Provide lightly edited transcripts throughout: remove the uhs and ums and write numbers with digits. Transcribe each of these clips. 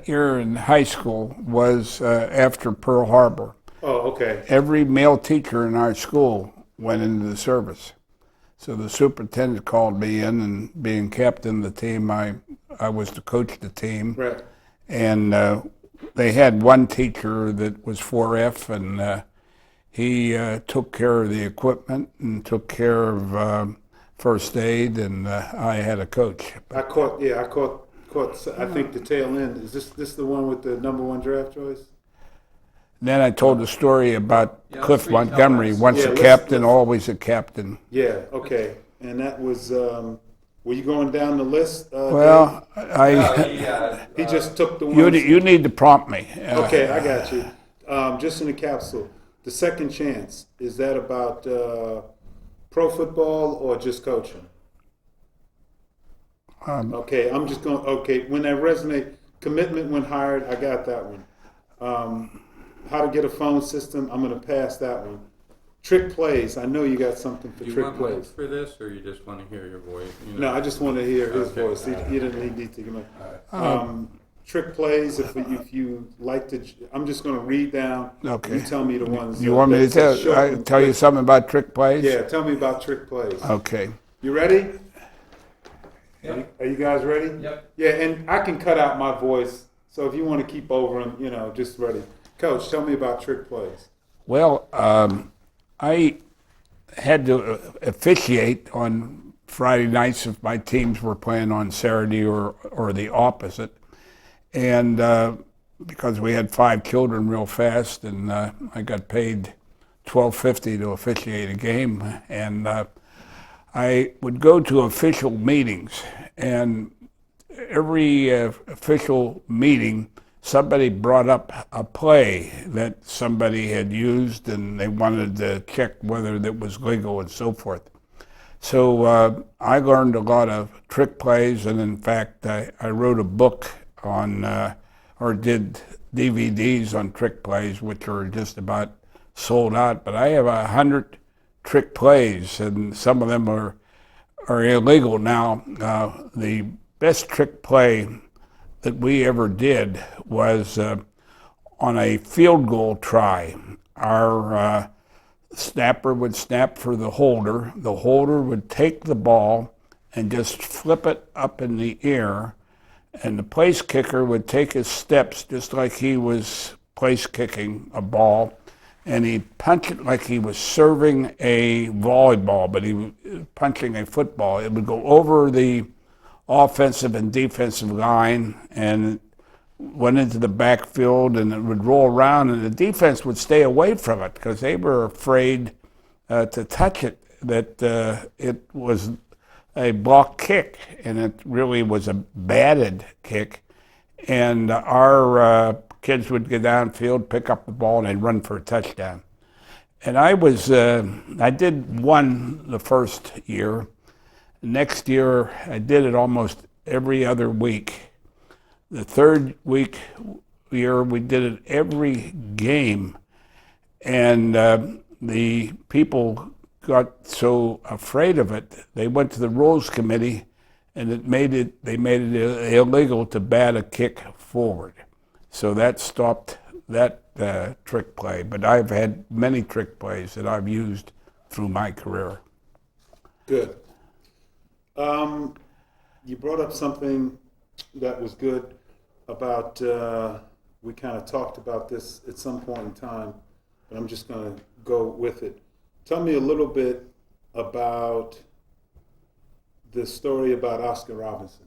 second year in high school was after Pearl Harbor. Oh, okay. Every male teacher in our school went into the service. So the superintendent called me in, and being captain of the team, I was to coach the team. Right. And they had one teacher that was 4F, and he took care of the equipment and took care of first aid, and I had a coach. I caught. Yeah, I caught. I think the tail end. Is this the one with the #1 draft choice? Then I told the story about Cliff Montgomery, once Yeah, a let's- captain, let's- always a captain. Yeah. Okay. And that was. Were you going down the list? Well, Dave? He just took the you ones. you need to prompt me. Okay, I got you. Just in the capsule, the second chance, is that about pro football or just coaching? Okay, I'm just going. Okay, when that resume commitment when hired, I got that one. How to get a phone system, I'm going to pass that one. Trick plays, I know you got something for Do you trick want plays. mics for this, or you just want to hear your voice? You No, know? I just want to hear his Okay. voice. He didn't need to give me. Trick plays, if you like to, I'm just going to read down. Okay. You tell me the ones. You want me to that's short tell, and tell you quick. something about trick plays? Yeah, tell me about trick plays. Okay. You ready? Yep. Are you guys ready? Yep. Yeah, and I can cut out my voice, so if you want to keep over them, just ready. Coach, tell me about trick plays. Well, I had to officiate on Friday nights if my teams were playing on Saturday or the opposite. And because we had 5 children real fast, and I got paid $12.50 to officiate a game. And I would go to official meetings, and every official meeting, somebody brought up a play that somebody had used, and they wanted to check whether that was legal and so forth. So I learned a lot of trick plays, and in fact, I wrote a book on, or did DVDs on trick plays, which are just about sold out. But I have 100 trick plays, and some of them are illegal now. The best trick play that we ever did was on a field goal try. Our snapper would snap for the holder. The holder would take the ball and just flip it up in the air, and the place kicker would take his steps just like he was place kicking a ball, and he'd punch it like he was serving a volleyball, but he was punching a football. It would go over the offensive and defensive line and went into the backfield, and it would roll around, and the defense would stay away from it because they were afraid to touch it, that it was a block kick, and it really was a batted kick. And our kids would get downfield, pick up the ball, and they'd run for a touchdown. And I did one the first year. Next year, I did it almost every other week. The third year, we did it every game. And the people got so afraid of it, they went to the rules committee, and they made it illegal to bat a kick forward. So that stopped that trick play. But I've had many trick plays that I've used through my career. Good. You brought up something that was good about, we kind of talked about this at some point in time, but I'm just going to go with it. Tell me a little bit about the story about Oscar Robinson.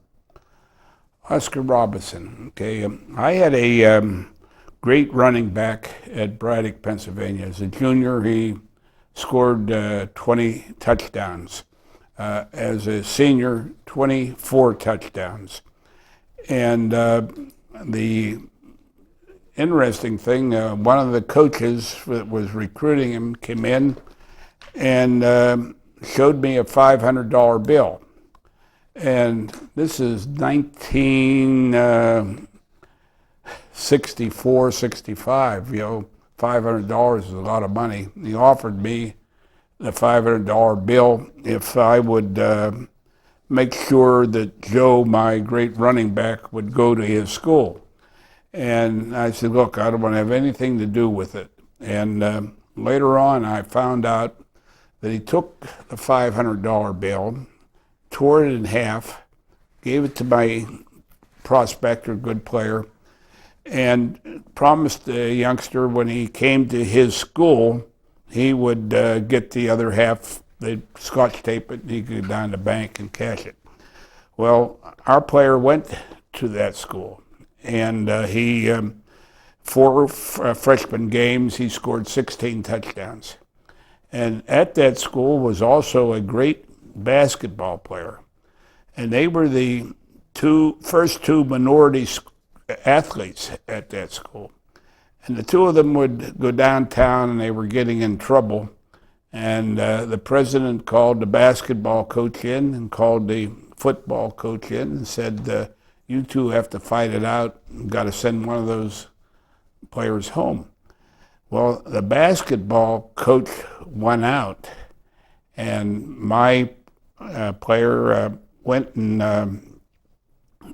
Oscar Robinson, okay. I had a great running back at Braddock, Pennsylvania. As a junior, he scored 20 touchdowns. As a senior, 24 touchdowns. And the interesting thing, one of the coaches that was recruiting him came in and showed me a $500 bill. And this is 1964, 65, $500 is a lot of money. He offered me the $500 bill if I would make sure that Joe, my great running back, would go to his school. And I said, look, I don't want to have anything to do with it. And later on, I found out that he took the $500 bill, tore it in half, gave it to my prospector, good player, and promised the youngster when he came to his school, he would get the other half, they'd scotch tape it, and he could go down to the bank and cash it. Well, our player went to that school, and he, four freshman games, he scored 16 touchdowns. And at that school was also a great basketball player. And they were the first two minority athletes at that school. And the two of them would go downtown and they were getting in trouble. And the president called the basketball coach in and called the football coach in and said, you two have to fight it out. You've got to send one of those players home. Well, the basketball coach won out, and my player went and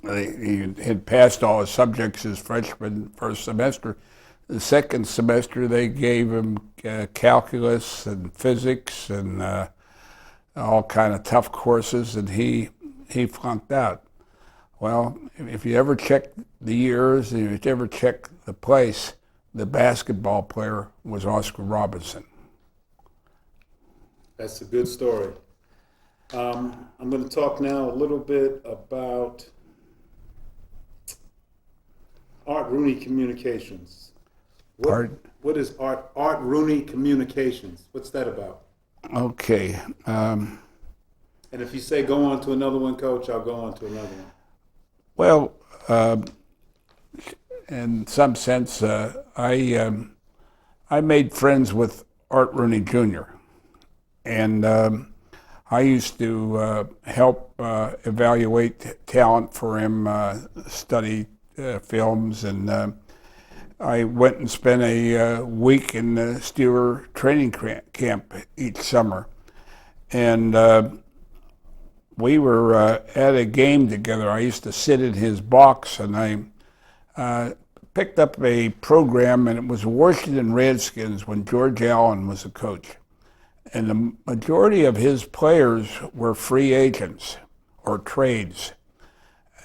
he had passed all his subjects his freshman first semester. The second semester, they gave him calculus and physics and all kind of tough courses, and he flunked out. Well, if you ever check the years, and if you ever check the place, the basketball player was Oscar Robinson. That's a good story. I'm going to talk now a little bit about Art Rooney Communications. What is Art Rooney Communications? What's that about? Okay. And if you say go on to another one, Coach, I'll go on to another one. Well, in some sense, I made friends with Art Rooney Jr. And I used to help evaluate talent for him, study films, and I went and spent a week in the Steeler training camp each summer. And we were at a game together. I used to sit in his box, and I picked up a program, and it was Washington Redskins when George Allen was a coach. And the majority of his players were free agents or trades.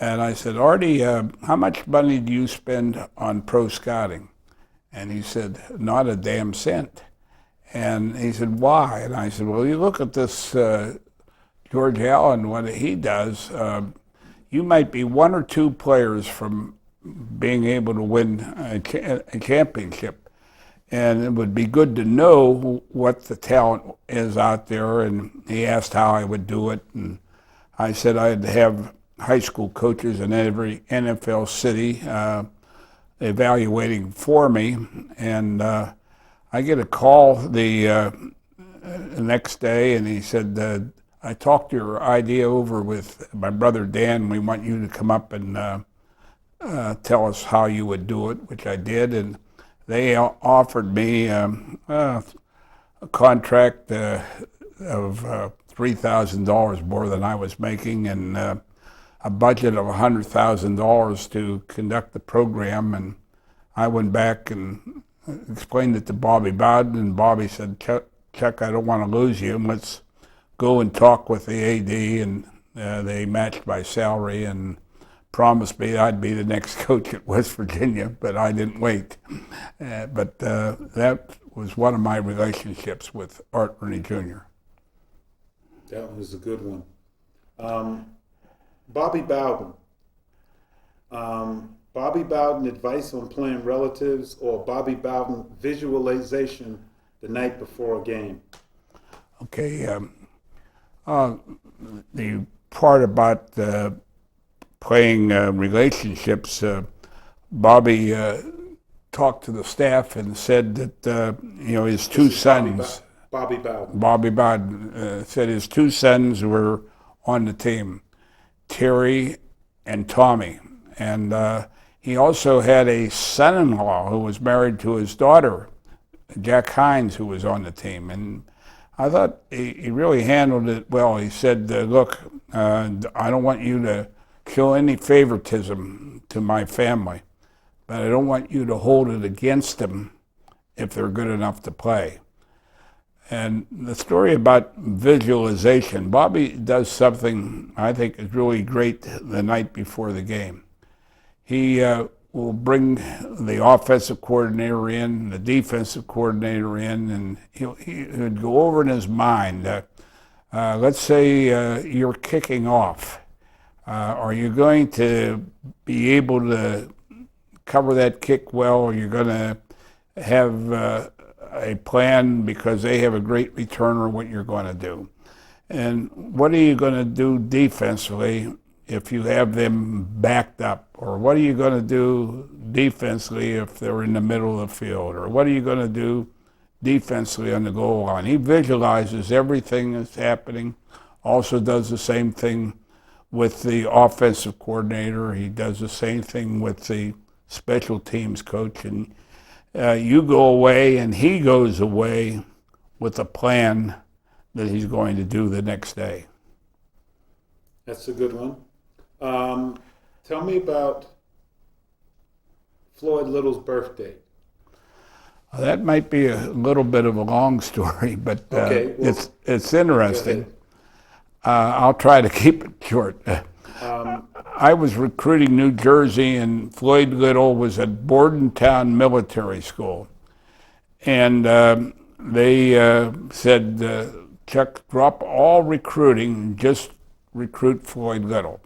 And I said, Artie, how much money do you spend on pro scouting? And he said, not a damn cent. And he said, why? And I said, well, you look at this George Allen, what he does, you might be one or two players from being able to win a championship. And it would be good to know what the talent is out there. And he asked how I would do it. And I said I'd have high school coaches in every NFL city evaluating for me. And I get a call the next day, and he said, I talked your idea over with my brother Dan. We want you to come up and tell us how you would do it, which I did. And they offered me a contract of $3,000 more than I was making, and a budget of $100,000 to conduct the program. And I went back and explained it to Bobby Bowden, and Bobby said, Chuck, I don't want to lose you. Let's go and talk with the AD. And they matched my salary and promised me I'd be the next coach at West Virginia, but I didn't wait. But that was one of my relationships with Art Rooney Jr. That was a good one. Bobby Bowden. Bobby Bowden advice on playing relatives, or Bobby Bowden visualization the night before a game? Okay. The part about playing relationships, Bobby talked to the staff and said that his two sons. Bobby Bowden. Bobby Bowden said his two sons were on the team, Terry and Tommy, and he also had a son-in-law who was married to his daughter, Jack Hines, who was on the team. And I thought he really handled it well. He said, look, I don't want you to show any favoritism to my family, but I don't want you to hold it against them if they're good enough to play. And the story about visualization, Bobby does something I think is really great the night before the game. He will bring the offensive coordinator in, the defensive coordinator in, and he would go over in his mind, let's say you're kicking off. Are you going to be able to cover that kick well? Are you going to have a plan because they have a great returner, what you're going to do? And what are you going to do defensively if you have them backed up? Or what are you going to do defensively if they're in the middle of the field? Or what are you going to do defensively on the goal line? He visualizes everything that's happening, also does the same thing with the offensive coordinator. He does the same thing with the special teams coach. And you go away and he goes away with a plan that he's going to do the next day. That's a good one. Tell me about Floyd Little's birthday. That might be a little bit of a long story, but Okay, well, it's interesting. I'll try to keep it short. I was recruiting New Jersey, and Floyd Little was at Bordentown Military School. And they said, Chuck, drop all recruiting and just recruit Floyd Little.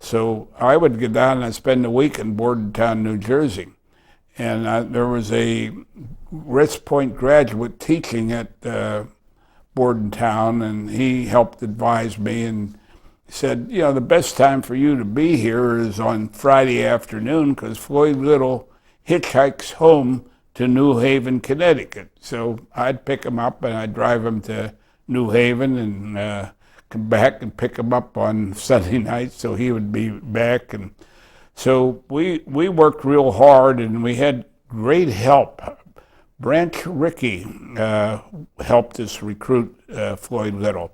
So I would get down and spend a week in Bordentown, New Jersey. And there was a West Point graduate teaching at Bordentown, and he helped advise me and said, you know, the best time for you to be here is on Friday afternoon because Floyd Little hitchhikes home to New Haven, Connecticut. So I'd pick him up and I'd drive him to New Haven and come back and pick him up on Sunday night so he would be back. And so we worked real hard and we had great help. Branch Rickey helped us recruit Floyd Little.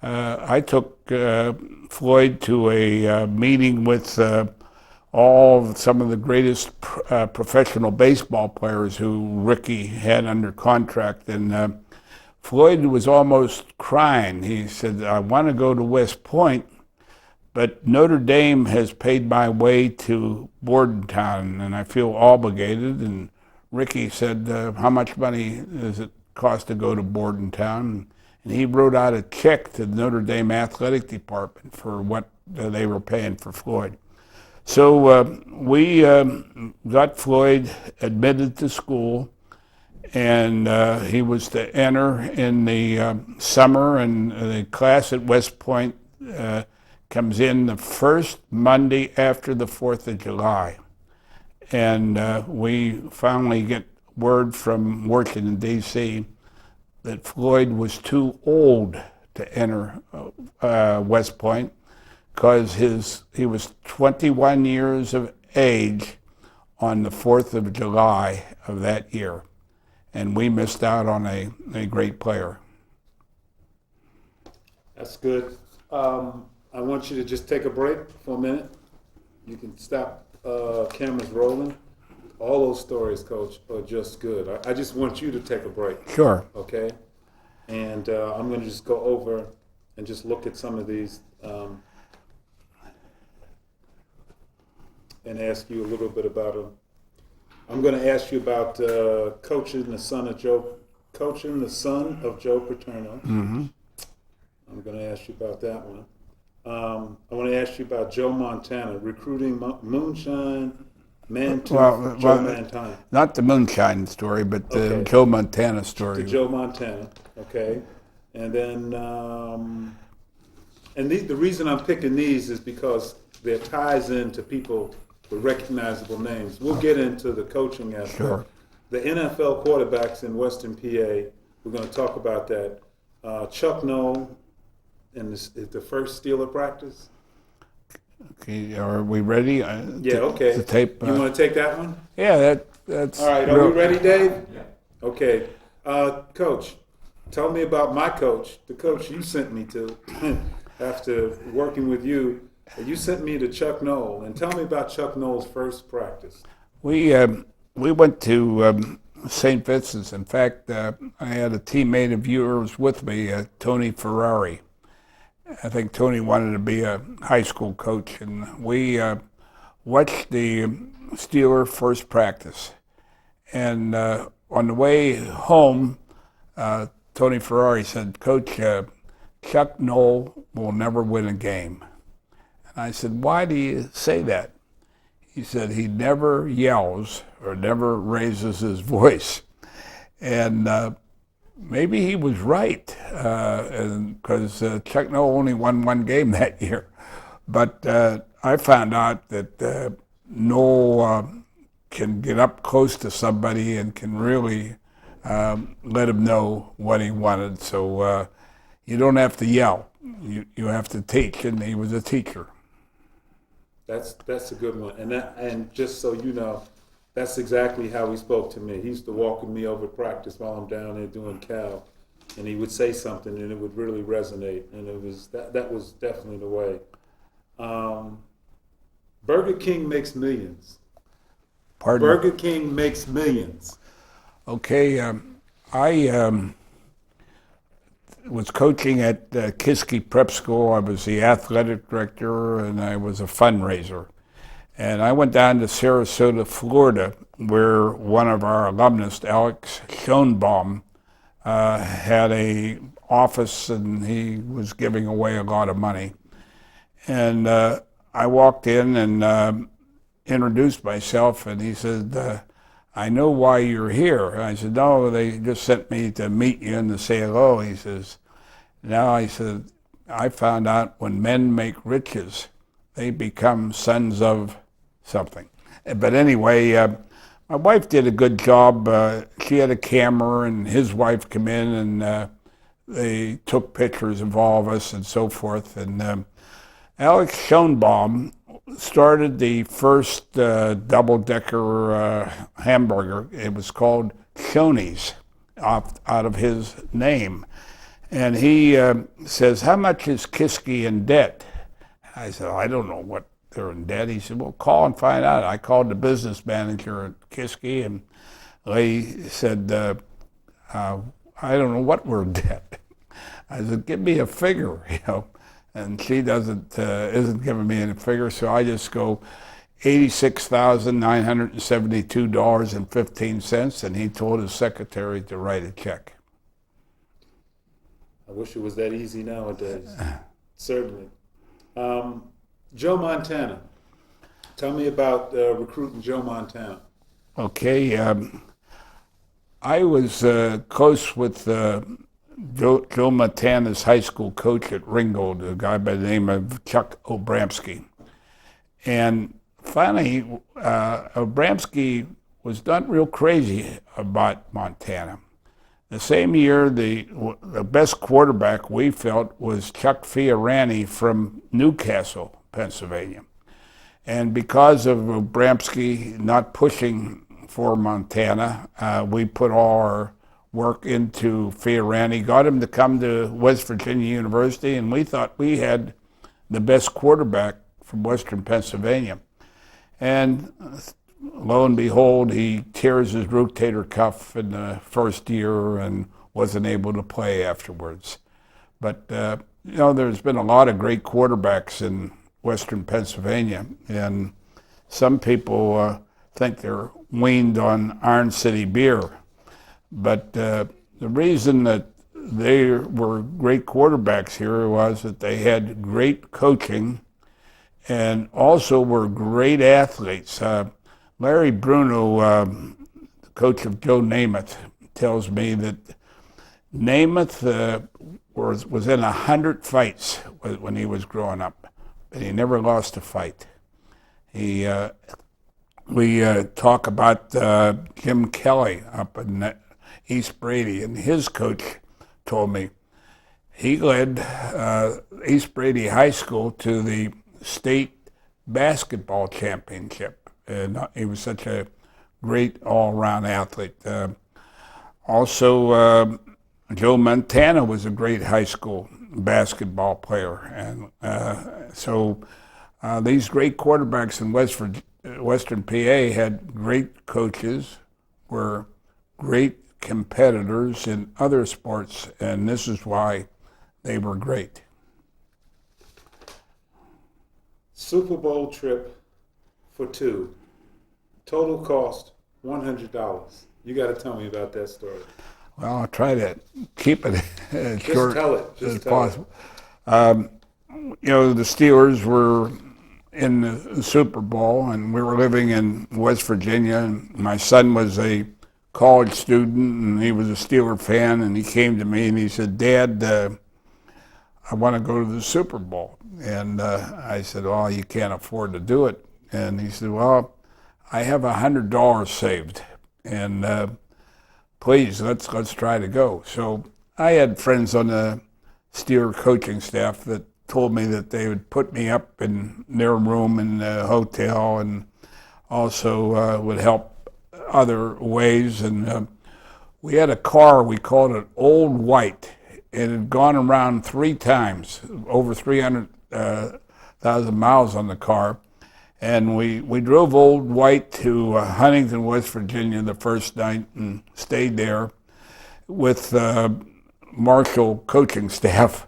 I took Floyd to a meeting with some of the greatest professional baseball players who Rickey had under contract. And Floyd was almost crying. He said, I want to go to West Point, but Notre Dame has paid my way to Bordentown, and I feel obligated. And Rickey said, how much money does it cost to go to Bordentown? And he wrote out a check to the Notre Dame athletic department for what they were paying for Floyd. So we got Floyd admitted to school, and he was to enter in the summer, and the class at West Point comes in the first Monday after the 4th of July. And we finally get word from Washington, D.C., that Floyd was too old to enter West Point because he was 21 years of age on the 4th of July of that year. And we missed out on a great player. That's good. I want you to just take a break for a minute. You can stop cameras rolling. All those stories, Coach, are just good. I just want you to take a break. Sure. Okay? And I'm going to just go over and just look at some of these and ask you a little bit about them. I'm going to ask you about coaching the son of Joe Paterno. Mm-hmm. I'm going to ask you about that one. I want to ask you about Joe Montana, recruiting Moonshine Joe Montana. Not the Moonshine story, but the Okay. Joe Montana story. The Joe Montana, okay. And then, the reason I'm picking these is because there ties into people with recognizable names. We'll get into the coaching aspect. Sure. The NFL quarterbacks in Western PA, we're going to talk about that. Chuck Noll in the first Steeler practice. Okay, are we ready? Yeah, okay. The tape. You want to take that one? Yeah, that's. All right, are we ready, Dave? Yeah. Okay. Coach, tell me about my coach, the coach you sent me to after working with you. You sent me to Chuck Noll, and tell me about Chuck Noll's first practice. We went to St. Vincent's. In fact, I had a teammate of yours with me, Tony Ferrari. I think Tony wanted to be a high school coach, and we watched the Steeler first practice. And on the way home, Tony Ferrari said, "Coach, Chuck Noll will never win a game." And I said, "Why do you say that?" He said, "He never yells or never raises his voice." And maybe he was right, because Chuck Noll only won one game that year. But I found out that Noll can get up close to somebody and can really let him know what he wanted. So you don't have to yell. You have to teach, and he was a teacher. That's a good one. And just so you know, that's exactly how he spoke to me. He used to walk with me over practice while I'm down there doing Cal, and he would say something, and it would really resonate. And it was that was definitely the way. Burger King makes millions. Pardon? Burger King makes millions. Okay, I was coaching at Kiski Prep School. I was the athletic director, and I was a fundraiser. And I went down to Sarasota, Florida, where one of our alumnus, Alex Schoenbaum, had a office, and he was giving away a lot of money. And I walked in and introduced myself, and he said, "I know why you're here." And I said, "No, they just sent me to meet you and to say hello." He says, "Now," I said, "I found out when men make riches, they become sons of something." But anyway, my wife did a good job. She had a camera, and his wife come in, and they took pictures of all of us and so forth. And Alex Schoenbaum started the first double-decker hamburger. It was called Shoney's, out of his name. And he says, "How much is Kiski in debt?" I said, "I don't know what they're in debt." He said, "Well, call and find out." I called the business manager at Kiski, and they said, "I don't know what we're in debt." I said, "Give me a figure," And she isn't giving me any figure, so I just go $86,972.15, and he told his secretary to write a check. I wish it was that easy nowadays. Certainly. Joe Montana. Tell me about recruiting Joe Montana. Okay, I was close with Joe Montana's high school coach at Ringgold, a guy by the name of Chuck Obramsky. And finally, Obramsky was not real crazy about Montana. The same year, the best quarterback we felt was Chuck Fiorani from Newcastle, Pennsylvania. And because of Obramsky not pushing for Montana, we put all our work into Fiorani, got him to come to West Virginia University, and we thought we had the best quarterback from Western Pennsylvania. And lo and behold, he tears his rotator cuff in the first year and wasn't able to play afterwards. But, there's been a lot of great quarterbacks in Western Pennsylvania, and some people think they're weaned on Iron City beer. But the reason that they were great quarterbacks here was that they had great coaching and also were great athletes. Larry Bruno, the coach of Joe Namath, tells me that Namath was in 100 fights when he was growing up, but he never lost a fight. We talk about Jim Kelly up in East Brady, and his coach told me he led East Brady High School to the state basketball championship, and he was such a great all-around athlete. Also, Joe Montana was a great high school basketball player, and so these great quarterbacks in Western PA had great coaches, were great competitors in other sports, and this is why they were great. Super Bowl trip for two. Total cost $100. You got to tell me about that story. Well, I'll try to keep it as Just short tell it. Just as tell possible. The Steelers were in the Super Bowl, and we were living in West Virginia, and my son was a college student, and he was a Steeler fan, and he came to me and he said, "Dad, I want to go to the Super Bowl." And I said, "Well, you can't afford to do it." And he said, "Well, I have $100 saved, and please, let's try to go." So I had friends on the Steeler coaching staff that told me that they would put me up in their room in the hotel, and also would help other ways. And we had a car, we called it Old White. It had gone around 3 times, over 300,000 miles on the car. And we drove Old White to Huntington, West Virginia the first night and stayed there with Marshall coaching staff.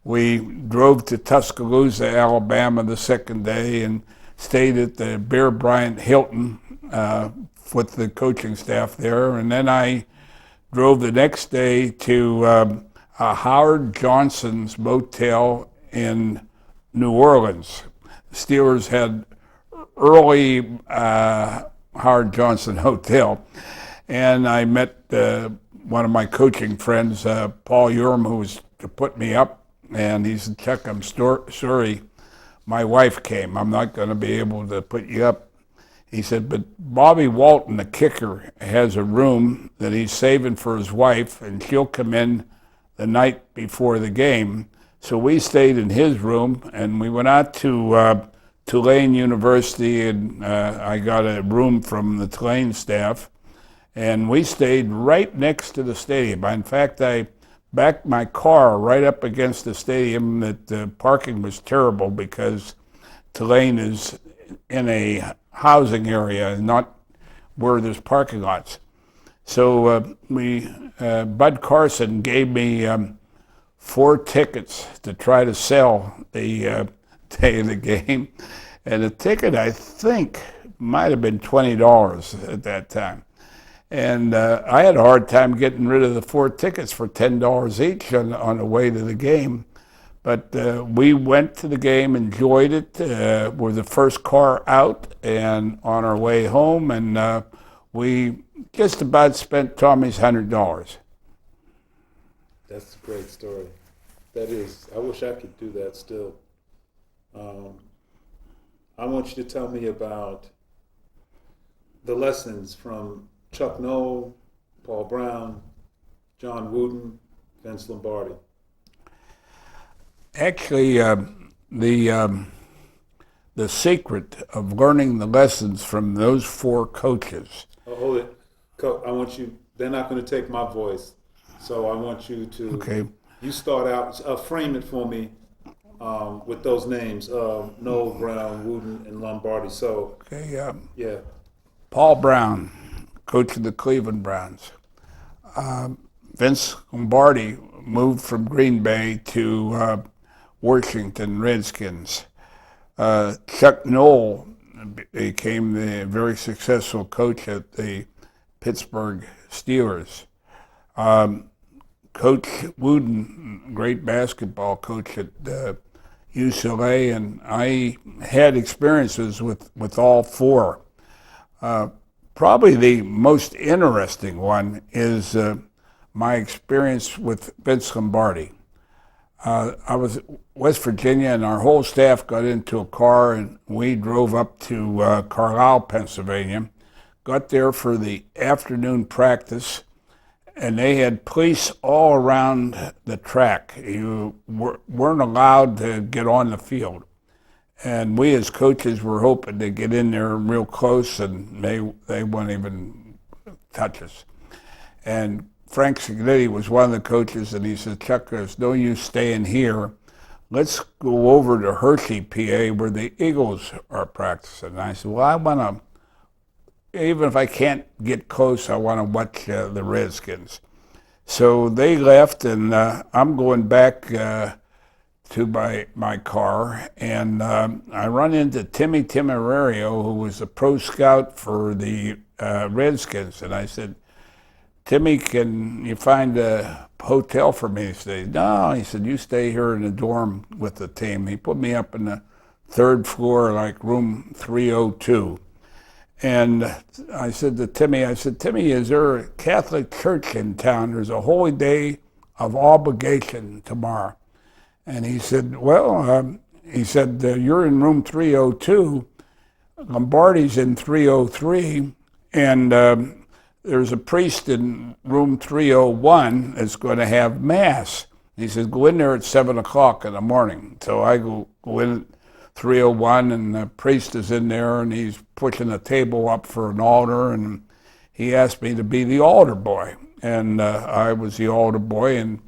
We drove to Tuscaloosa, Alabama the second day and stayed at the Bear Bryant Hilton with the coaching staff there. And then I drove the next day to Howard Johnson's motel in New Orleans. The Steelers had early Howard Johnson Hotel, and I met one of my coaching friends, Paul Urim, who was to put me up, and he said, "Chuck, I'm sorry, my wife came. I'm not going to be able to put you up." He said, "But Bobby Walton, the kicker, has a room that he's saving for his wife, and she'll come in the night before the game." So we stayed in his room, and we went out to Tulane University, and I got a room from the Tulane staff, and we stayed right next to the stadium. In fact, I backed my car right up against the stadium. That the parking was terrible because Tulane is in a housing area, not where there's parking lots. So Bud Carson gave me 4 tickets to try to sell the day of the game. And the ticket, I think, might have been $20 at that time. And I had a hard time getting rid of the 4 tickets for $10 each on the way to the game. But we went to the game, enjoyed it. We're the first car out and on our way home, and we just about spent Tommy's $100. That's a great story. That is. I wish I could do that still. I want you to tell me about the lessons from Chuck Noll, Paul Brown, John Wooden, Vince Lombardi. Actually, the secret of learning the lessons from those 4 coaches. Oh, hold it. I want you, they're not going to take my voice, so I want you to, Okay. You start out, frame it for me with those names, Noll, Brown, Wooden, and Lombardi. So, Okay. yeah. Paul Brown, coach of the Cleveland Browns. Vince Lombardi moved from Green Bay to Washington Redskins. Chuck Noll became the very successful coach at the Pittsburgh Steelers. Coach Wooden, great basketball coach at UCLA, and I had experiences with all 4. Probably the most interesting one is my experience with Vince Lombardi. I was in West Virginia, and our whole staff got into a car, and we drove up to Carlisle, Pennsylvania, got there for the afternoon practice, and they had police all around the track. You weren't allowed to get on the field. And we as coaches were hoping to get in there real close, and they wouldn't even touch us. And Frank Signetti was one of the coaches, and he said, "Chuck, there's no use staying here. let's go over to Hershey, PA, where the Eagles are practicing. And I said, well, I want to, even if I can't get close, I want to watch the Redskins. So they left, and I'm going back to my car, and I run into Timmy Timerario, who was a pro scout for the Redskins, and I said, Timmy, can you find a hotel for me? He said, no. He said, you stay here in the dorm with the team. He put me up in the third floor, like room 302. And I said to Timmy, Timmy, is there a Catholic church in town? There's a holy day of obligation tomorrow. And he said, well, you're in room 302. Lombardi's in 303. And there's a priest in room 301 that's going to have mass. He says, go in there at 7 o'clock in the morning. So I go in 301, and the priest is in there, and he's pushing a table up for an altar, and he asked me to be the altar boy. And I was the altar boy, and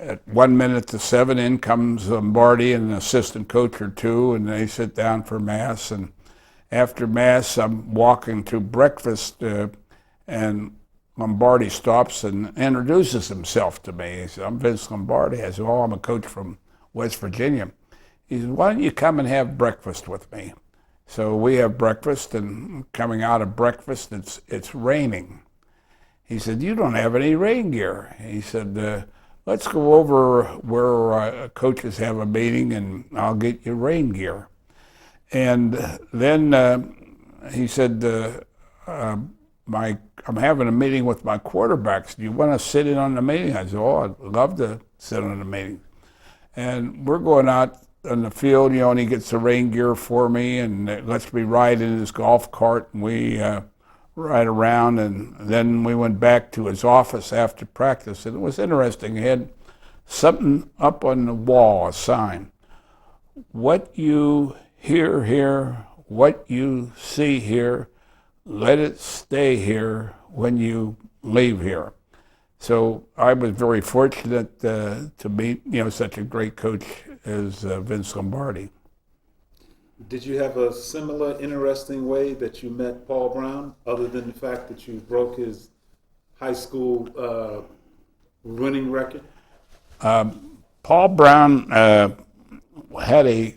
at 1 minute to 7 in comes Lombardi and an assistant coach or two, and they sit down for mass. And after mass, I'm walking to breakfast, and Lombardi stops and introduces himself to me. He said, I'm Vince Lombardi. I said, oh, I'm a coach from West Virginia. He said, why don't you come and have breakfast with me? So we have breakfast, and coming out of breakfast, it's raining. He said, you don't have any rain gear. He said, let's go over where coaches have a meeting, and I'll get you rain gear. And then he said, I'm having a meeting with my quarterbacks. Do you want to sit in on the meeting? I said, oh, I'd love to sit on the meeting. And we're going out on the field, and he gets the rain gear for me, and lets me ride in his golf cart, and we ride around, and then we went back to his office after practice, and it was interesting. He had something up on the wall, a sign. What you hear here, what you see here, let it stay here when you leave here. So I was very fortunate to meet, such a great coach as Vince Lombardi. Did you have a similar interesting way that you met Paul Brown, other than the fact that you broke his high school winning record? Paul Brown had a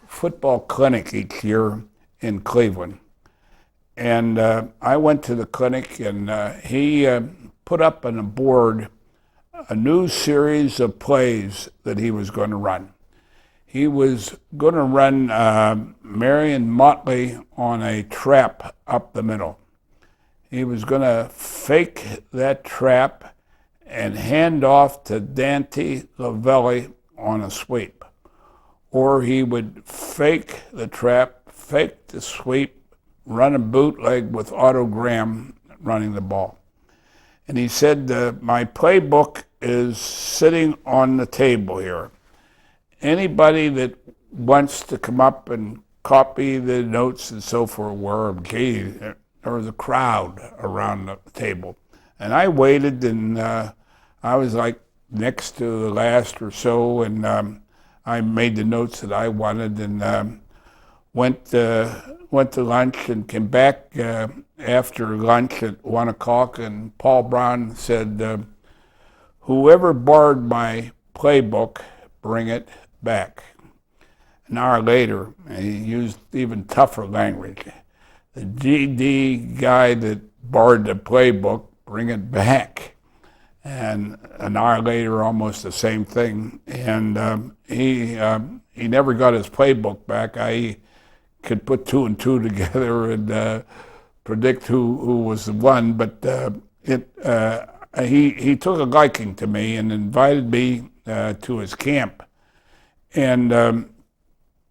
football clinic each year in Cleveland. And I went to the clinic, and he put up on a board a new series of plays that he was going to run. He was going to run Marion Motley on a trap up the middle. He was going to fake that trap and hand off to Dante Lavelli on a sweep. Or he would fake the trap, fake the sweep, run a bootleg with Otto Graham running the ball. And he said, my playbook is sitting on the table here. Anybody that wants to come up and copy the notes and so forth, there was a crowd around the table. And I waited, and I was like next to the last or so, and I made the notes that I wanted, and went to lunch and came back after lunch at 1 o'clock, and Paul Brown said, whoever borrowed my playbook, bring it back. An hour later, he used even tougher language. The GD guy that borrowed the playbook, bring it back. And an hour later, almost the same thing. And he never got his playbook back. I could put 2 and 2 together and predict who was the one, but he took a liking to me and invited me to his camp. And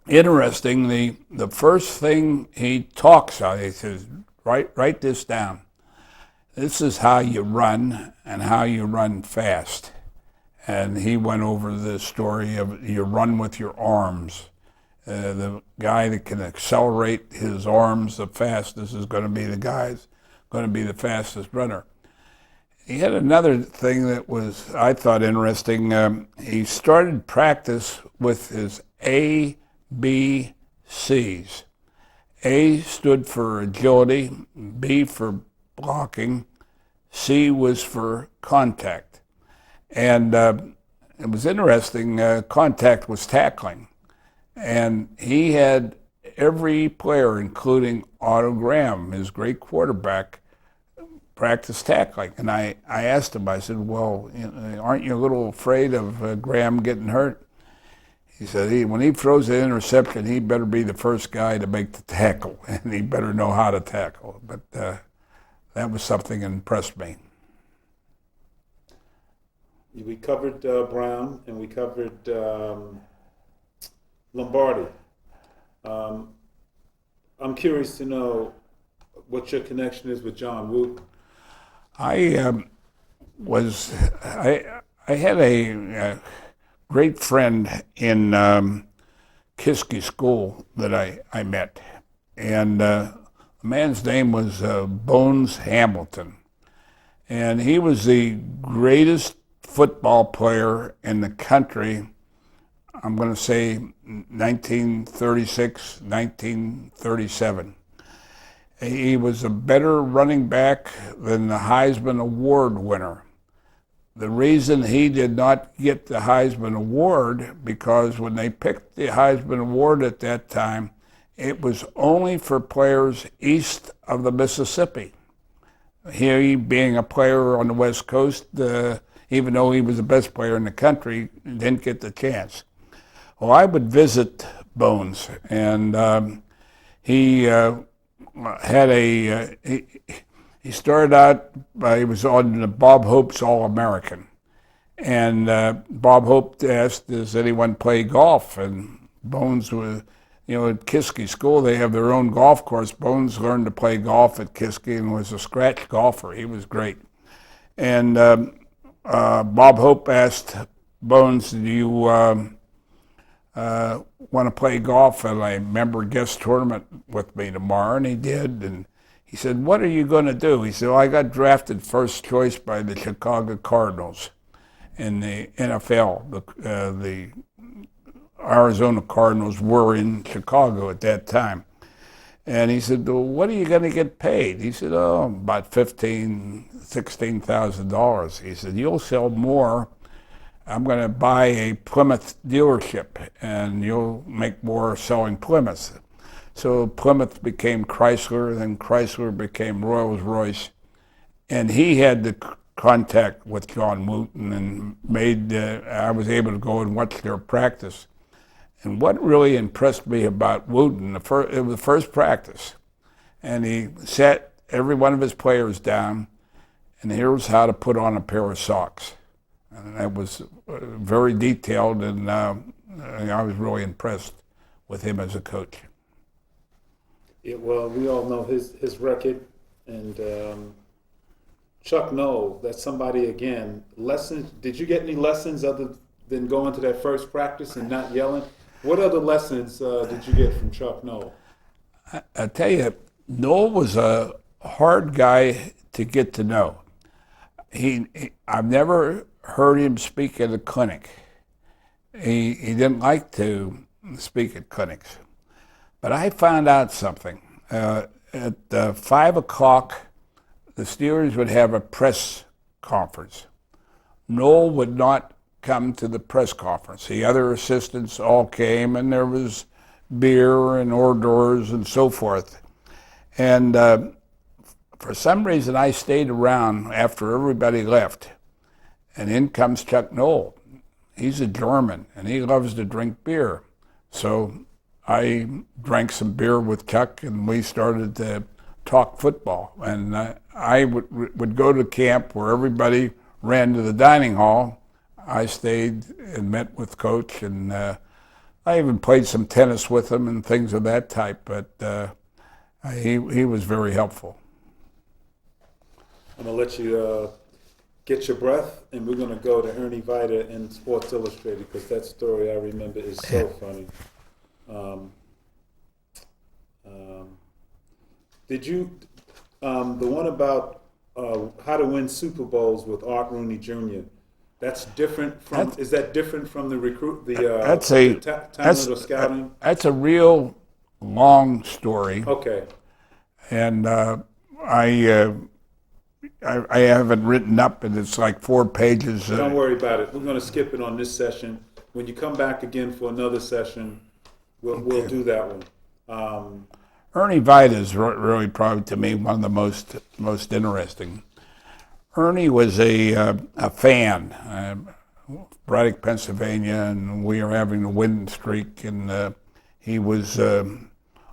interestingly, the first thing he talks about, he says, write this down. This is how you run, and how you run fast. And he went over the story of you run with your arms. The guy that can accelerate his arms the fastest is going to be the guy that's going to be the fastest runner. he had another thing that was, I thought, interesting. He started practice with his A, B, C's. A stood for agility, B for blocking, C was for contact. And it was interesting, contact was tackling. And he had every player, including Otto Graham, his great quarterback, practice tackling. And I asked him, I said, well, aren't you a little afraid of Graham getting hurt? He said, when he throws an interception, he better be the first guy to make the tackle, and he better know how to tackle. But that was something that impressed me. We covered Brown and we covered Lombardi. I'm curious to know what your connection is with John Wooten. I had a great friend in Kiski School that I met, and the man's name was Bones Hamilton, and he was the greatest football player in the country. I'm going to say 1936, 1937. He was a better running back than the Heisman Award winner. The reason he did not get the Heisman Award, because when they picked the Heisman Award at that time, it was only for players east of the Mississippi. He, being a player on the West Coast, even though he was the best player in the country, didn't get the chance. Well, I would visit Bones, and he had he started out, he was on the Bob Hope's All-American. And Bob Hope asked, does anyone play golf? And Bones was, at Kiski School, they have their own golf course. Bones learned to play golf at Kiski and was a scratch golfer. He was great. And Bob Hope asked Bones, do you want to play golf at a member guest tournament with me tomorrow? And he did. And he said, what are you going to do? He said, well, I got drafted first choice by the Chicago Cardinals in the NFL. The Arizona Cardinals were in Chicago at that time. And he said, well, what are you going to get paid? He said, oh, about $16,000. He said, you'll sell more. I'm going to buy a Plymouth dealership, and you'll make more selling Plymouths. So Plymouth became Chrysler, then Chrysler became Rolls-Royce. And he had the contact with John Wooten and I was able to go and watch their practice. And what really impressed me about Wooten, it was the first practice, and he sat every one of his players down, and here's how to put on a pair of socks. And that was very detailed, and I was really impressed with him as a coach. Yeah, well, we all know his record, and Chuck Noll, that's somebody, again, lessons. Did you get any lessons other than going to that first practice and not yelling? What other lessons did you get from Chuck Noll? I tell you, Noll was a hard guy to get to know. I've never heard him speak at a clinic. He didn't like to speak at clinics. But I found out something. At 5 o'clock, the Steelers would have a press conference. Noll would not come to the press conference. The other assistants all came, and there was beer and hors d'oeuvres and so forth. And for some reason, I stayed around after everybody left. And in comes Chuck Noll. He's a German, and he loves to drink beer. So I drank some beer with Chuck, and we started to talk football. And I would go to camp where everybody ran to the dining hall. I stayed and met with Coach, and I even played some tennis with him and things of that type. But he was very helpful. I'm going to let you get your breath, and we're going to go to Ernie Vita in Sports Illustrated, because that story I remember is so funny. Did you, the one about How to Win Super Bowls with Art Rooney Jr. That's different from. Is that different from the talent or scouting? That's a real long story, Okay. and I have it written up, and it's like 4 pages. Don't worry about it. We're going to skip it on this session. When you come back again for another session, we'll do that one. Ernie Vita is really probably to me one of the most interesting. Ernie was a fan, Braddock, Pennsylvania, and we were having a winning streak, and he was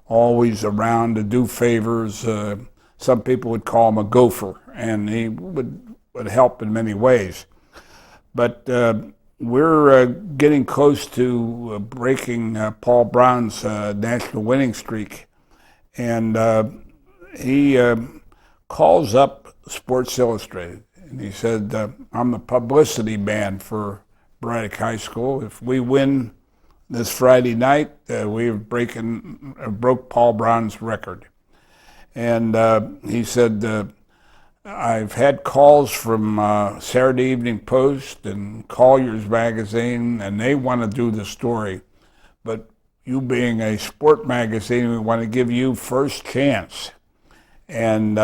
always around to do favors. Some people would call him a gopher, and he would help in many ways. But we're getting close to breaking Paul Brown's national winning streak, and he calls up Sports Illustrated, and he said, I'm the publicity man for Braddock High School. If we win this Friday night, we've broke Paul Brown's record. And he said, I've had calls from Saturday Evening Post and Collier's Magazine, and they want to do the story. But you being a sport magazine, we want to give you first chance. And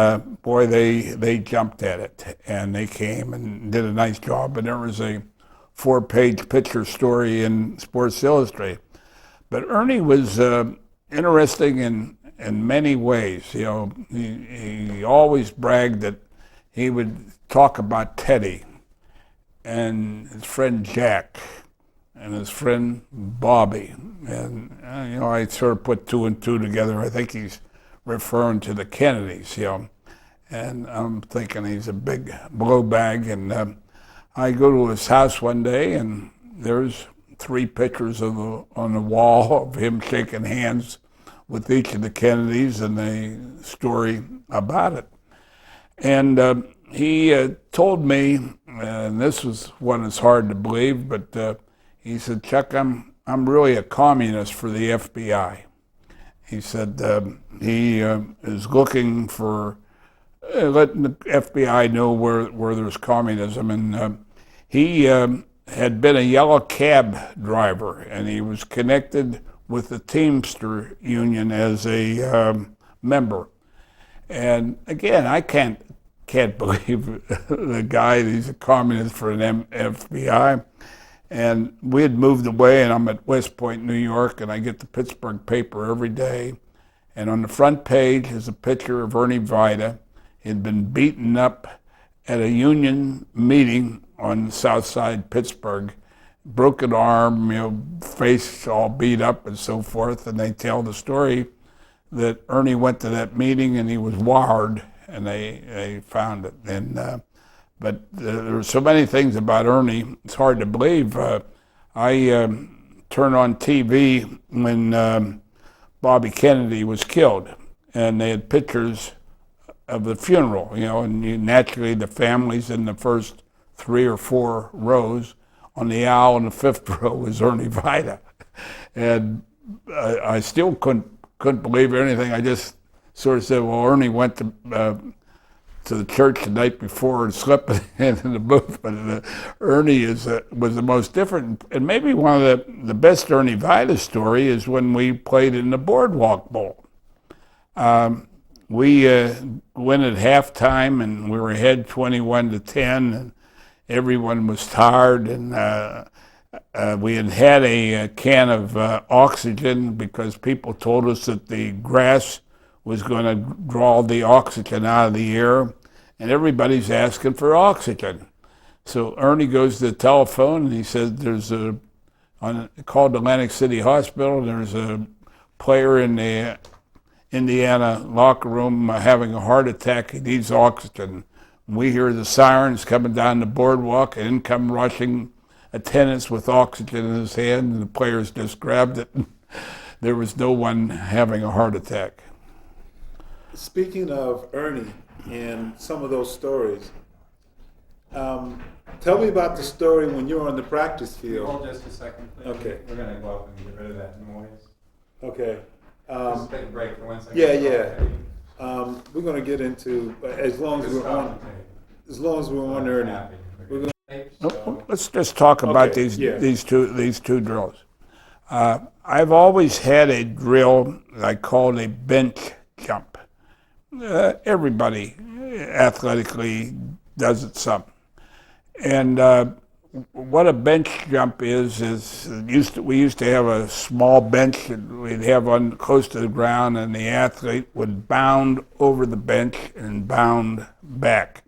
boy, they jumped at it, and they came and did a nice job. And there was a 4-page picture story in Sports Illustrated. But Ernie was interesting in many ways. You know, he always bragged that he would talk about Teddy and his friend Jack and his friend Bobby. And, you know, I sort of put 2 and 2 together. I think he's referring to the Kennedys, you know. And I'm thinking he's a big blowbag. And I go to his house one day, and there's 3 pictures on the wall of him shaking hands with each of the Kennedys and a story about it. And he told me, and this was one that's hard to believe, but he said, Chuck, I'm really a communist for the FBI. He said he is looking for letting the FBI know where there's communism. And he had been a yellow cab driver, and he was connected with the Teamster Union as a member. And again, I can't believe the guy, he's a communist for an FBI. And we had moved away, and I'm at West Point, New York, and I get the Pittsburgh paper every day. And on the front page is a picture of Ernie Vita. He'd been beaten up at a union meeting on South Side Pittsburgh, broken arm, you know, face all beat up and so forth. And they tell the story that Ernie went to that meeting and he was wired, and they found it. And but there were so many things about Ernie, it's hard to believe. I turned on TV when Bobby Kennedy was killed, and they had pictures of the funeral, you know, and naturally the families in the first 3 or 4 rows. On the aisle in the 5th row was Ernie Vita. And I still couldn't believe anything. I just sort of said, well, Ernie went to the church the night before and slept in the booth. But Ernie was the most different. And maybe one of the best Ernie Vita story is when we played in the Boardwalk Bowl. We went at halftime, and we were ahead 21-10, and everyone was tired, and we had a can of oxygen because people told us that the grass was going to draw the oxygen out of the air, and everybody's asking for oxygen. So Ernie goes to the telephone, and he says there's called Atlantic City Hospital, there's a player in the Indiana locker room having a heart attack, he needs oxygen. We hear the sirens coming down the boardwalk, and in come rushing attendants with oxygen in his hand, and the players just grabbed it. There was no one having a heart attack. Speaking of Ernie and some of those stories, tell me about the story when you were on the practice field. Hold just a second, please. Okay. We're going to go up and get rid of that noise. Okay. Just take a break for 1 second. Yeah. We're going to get into as long as we're on there. We're going Let's just talk about Okay, yeah. these two drills. I've always had a drill I called a bench jump. Everybody athletically does it some. And what a bench jump is we used to have a small bench that we'd have on close to the ground, and the athlete would bound over the bench and bound back.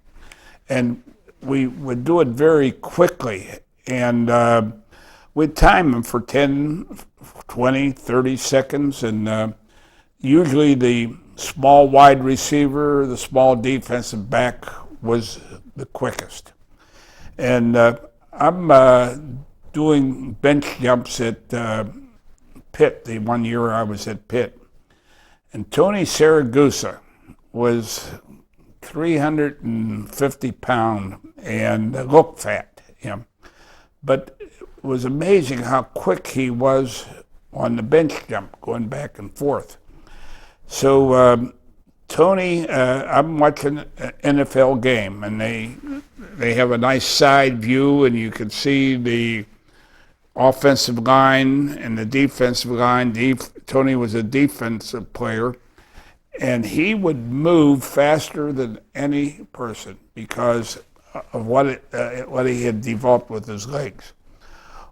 And we would do it very quickly, and we'd time them for 10, 20, 30 seconds, and usually the small wide receiver, the small defensive back was the quickest. And I'm doing bench jumps at Pitt, the 1 year I was at Pitt. And Tony Saragusa was 350 pound and looked fat, but it was amazing how quick he was on the bench jump, going back and forth. So Tony, I'm watching an NFL game, and they have a nice side view, and you can see the offensive line and the defensive line. Tony was a defensive player, and he would move faster than any person because of what he had developed with his legs.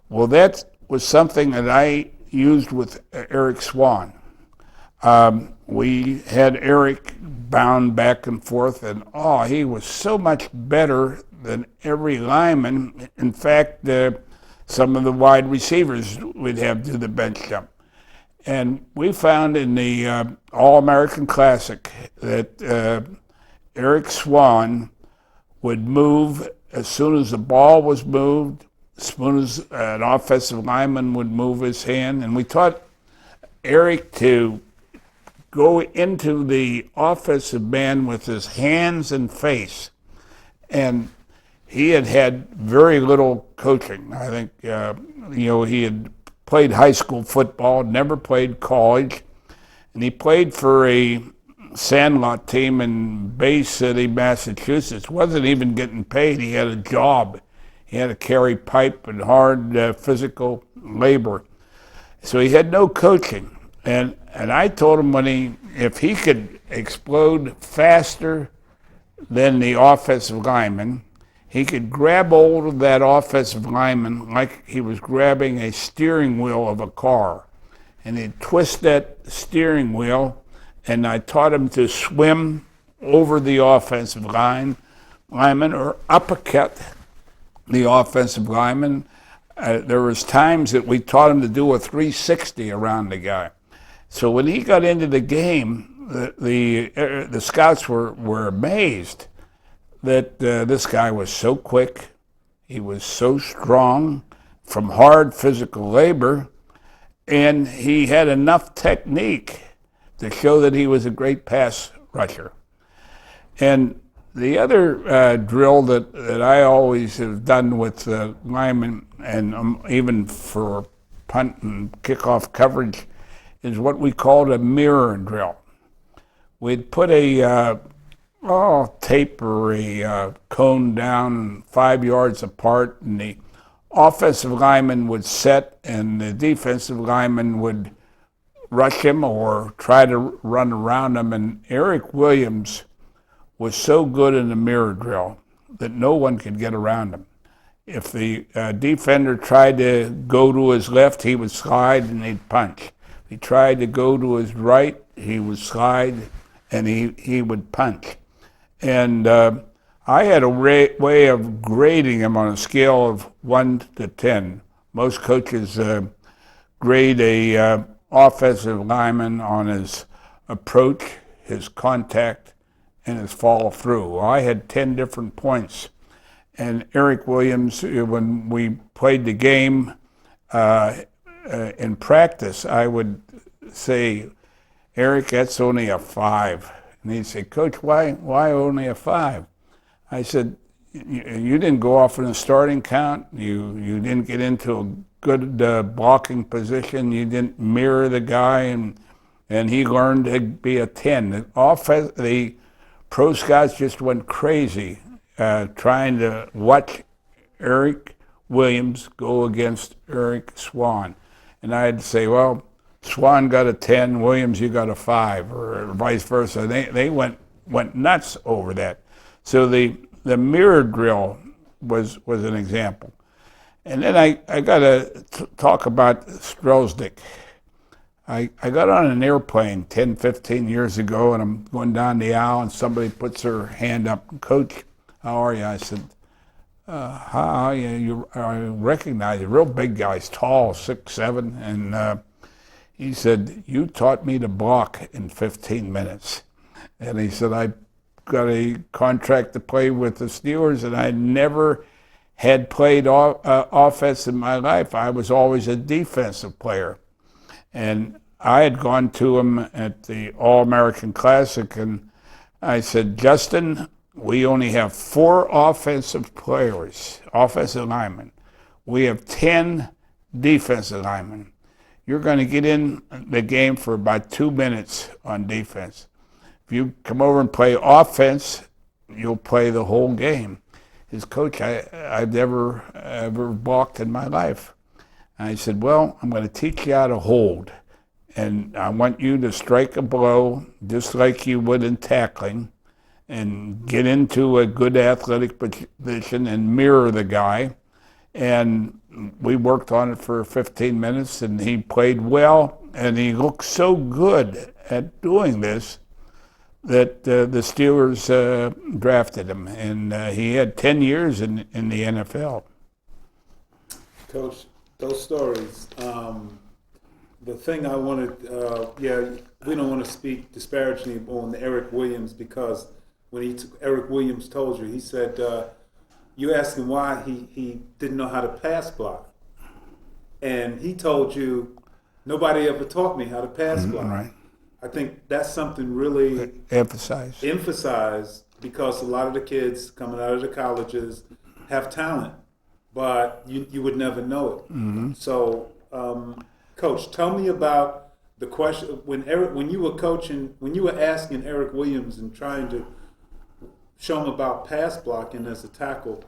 Well, that was something that I used with Eric Swan. We had Eric bound back and forth, and he was so much better than every lineman. In fact, some of the wide receivers we'd have do the bench jump. And we found in the All-American Classic that Eric Swan would move as soon as the ball was moved, as soon as an offensive lineman would move his hand. And we taught Eric to go into the offensive man with his hands and face. And he had very little coaching. I think, he had played high school football, never played college, and he played for a sandlot team in Bay City, Massachusetts. Wasn't even getting paid. He had a job. He had to carry pipe and hard physical labor. So he had no coaching. And I told him if he could explode faster than the offensive lineman, he could grab hold of that offensive lineman like he was grabbing a steering wheel of a car. And he'd twist that steering wheel, and I taught him to swim over the offensive lineman or uppercut the offensive lineman. There was times that we taught him to do a 360 around the guy. So when he got into the game, the scouts were amazed that this guy was so quick, he was so strong from hard physical labor, and he had enough technique to show that he was a great pass rusher. And the other drill that I always have done with linemen, and even for punt and kickoff coverage, is what we called a mirror drill. We'd put a tape or a cone down 5 yards apart, and the offensive lineman would set, and the defensive lineman would rush him or try to run around him. And Eric Williams was so good in the mirror drill that no one could get around him. If the defender tried to go to his left, he would slide and he'd punch. If he tried to go to his right, he would slide and he would punch. And I had a way of grading him on a scale of 1 to 10. Most coaches grade a offensive lineman on his approach, his contact, and his follow through. Well, I had 10 different points. And Eric Williams, when we played the game in practice, I would say, Eric, that's only a 5. And he'd say, Coach, why only a 5? I said, you didn't go off in a starting count. You didn't get into a good blocking position. You didn't mirror the guy, and and he learned to be a 10. The pro scouts just went crazy trying to watch Eric Williams go against Eric Swan. And I'd say, well, Swan got a 10, Williams, you got a 5, or vice versa. They went nuts over that. So the mirror drill was an example. And then I got to talk about Strelznik. I got on an airplane 10, 15 years ago, and I'm going down the aisle, and somebody puts their hand up, Coach, how are you? I said, how are you? I recognize a real big guy. He's tall, 6'7", and he said, you taught me to block in 15 minutes. And he said, I got a contract to play with the Steelers, and I never had played offense in my life. I was always a defensive player. And I had gone to him at the All-American Classic, and I said, Justin, we only have 4 offensive players, offensive linemen. We have 10 defensive linemen. You're going to get in the game for about 2 minutes on defense. If you come over and play offense, you'll play the whole game. His coach, I've never ever balked in my life. And I said, well, I'm going to teach you how to hold. And I want you to strike a blow just like you would in tackling and get into a good athletic position and mirror the guy. And we worked on it for 15 minutes, and he played well, and he looked so good at doing this that the Steelers drafted him, and he had 10 years in the NFL. Coach, those stories. The thing I wanted, we don't want to speak disparagingly on Eric Williams, because when Eric Williams told you, he said, you asked him why he didn't know how to pass block. And he told you, nobody ever taught me how to pass block. Right. I think that's something really emphasized, because a lot of the kids coming out of the colleges have talent, but you would never know it. Mm-hmm. So, Coach, tell me about the question when you were coaching, when you were asking Eric Williams and trying to show him about pass blocking as a tackle.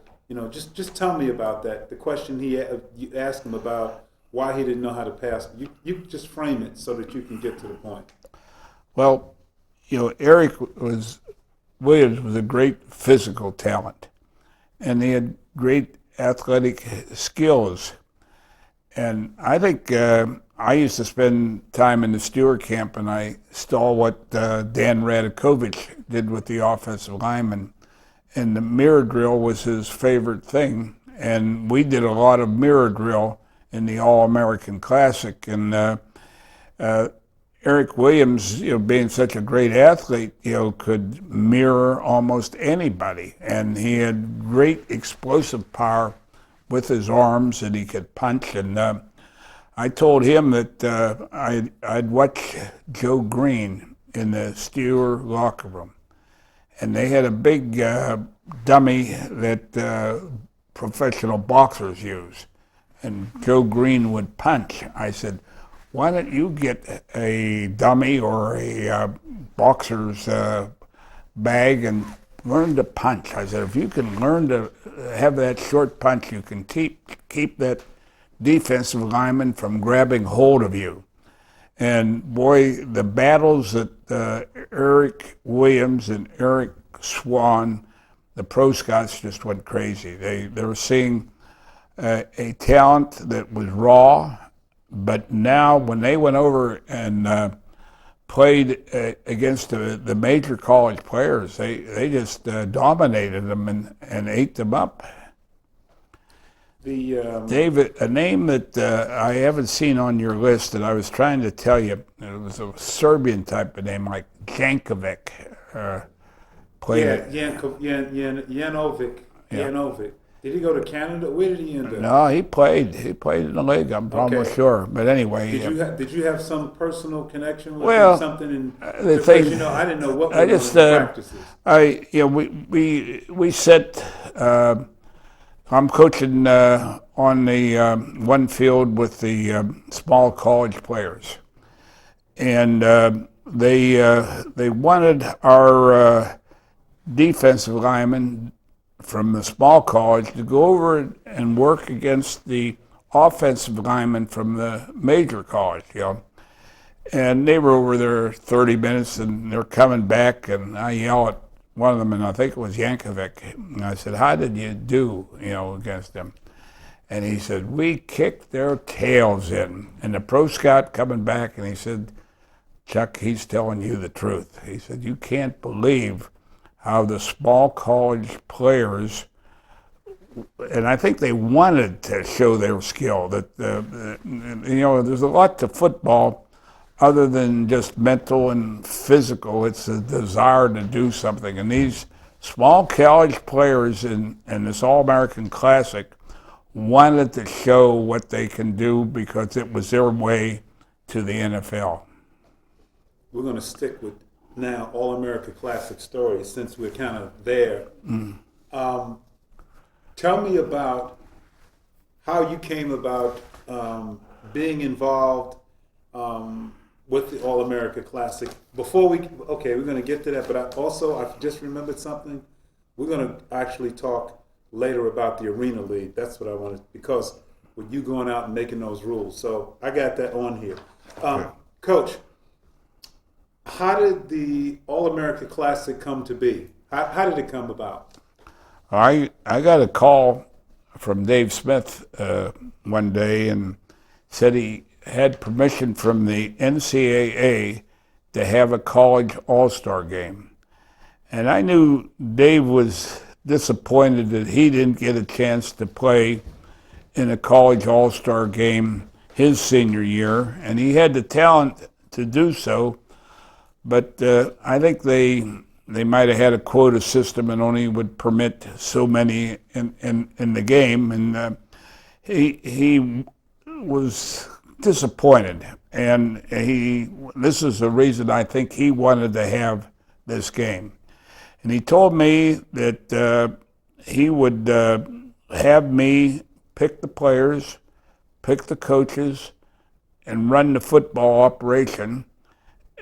Just tell me about that. The question you asked him about why he didn't know how to pass. You just frame it so that you can get to the point. Well, Eric Williams was a great physical talent, and he had great athletic skills. And I think I used to spend time in the Stewart camp, and I saw what Dan Radakovich did with the offensive linemen. And the mirror drill was his favorite thing. And we did a lot of mirror drill in the All-American Classic. And Eric Williams, being such a great athlete, could mirror almost anybody. And he had great explosive power with his arms, and he could punch. And I told him that I'd watch Joe Green in the Steeler locker room. And they had a big dummy that professional boxers use. And Joe Green would punch. I said, why don't you get a dummy or a boxer's bag and learn to punch? I said, if you can learn to have that short punch, you can keep that defensive lineman from grabbing hold of you. And boy, the battles that Eric Williams and Eric Swan, the pro scouts, just went crazy. They were seeing a talent that was raw, but now when they went over and played against the major college players, they just dominated them and ate them up. David, a name that I haven't seen on your list that I was trying to tell you, it was a Serbian type of name, like Jankovic. Janovic. Janovic. Did he go to Canada? Where did he end up? No, he played. He played in the league. I'm almost sure. But anyway, did you have some personal connection with well, him? Something in because I didn't know what were the practices. We set. I'm coaching on the one field with the small college players, and they wanted our defensive linemen from the small college to go over and work against the offensive linemen from the major college, you know. And they were over there 30 minutes, and they're coming back, and I yell at one of them, and I think it was Yankovic, and I said, "How did you do, you know, against them?" And he said, "We kicked their tails in." And the pro scout coming back, and he said, "Chuck, he's telling you the truth." He said, "You can't believe how the small college players," and I think they wanted to show their skill, that, you know, there's a lot to football other than just mental and physical. It's a desire to do something. And these small college players in this All-American Classic wanted to show what they can do because it was their way to the NFL. We're going to stick with now All-America Classic stories since we're kind of there. Tell me about how you came about being involved with the All-America Classic. Before we're going to get to that, but I just remembered something. We're going to actually talk later about the Arena League. That's what I wanted, because with you going out and making those rules. So I got that on here. Coach, how did the All-America Classic come to be? How did it come about? I got a call from Dave Smith one day and said he had permission from the NCAA to have a college all-star game. And I knew Dave was disappointed that he didn't get a chance to play in a college all-star game his senior year, and he had the talent to do so, but I think they might have had a quota system and only would permit so many in the game, and he was disappointed, and this is the reason I think he wanted to have this game. And he told me that he would have me pick the players, pick the coaches, and run the football operation,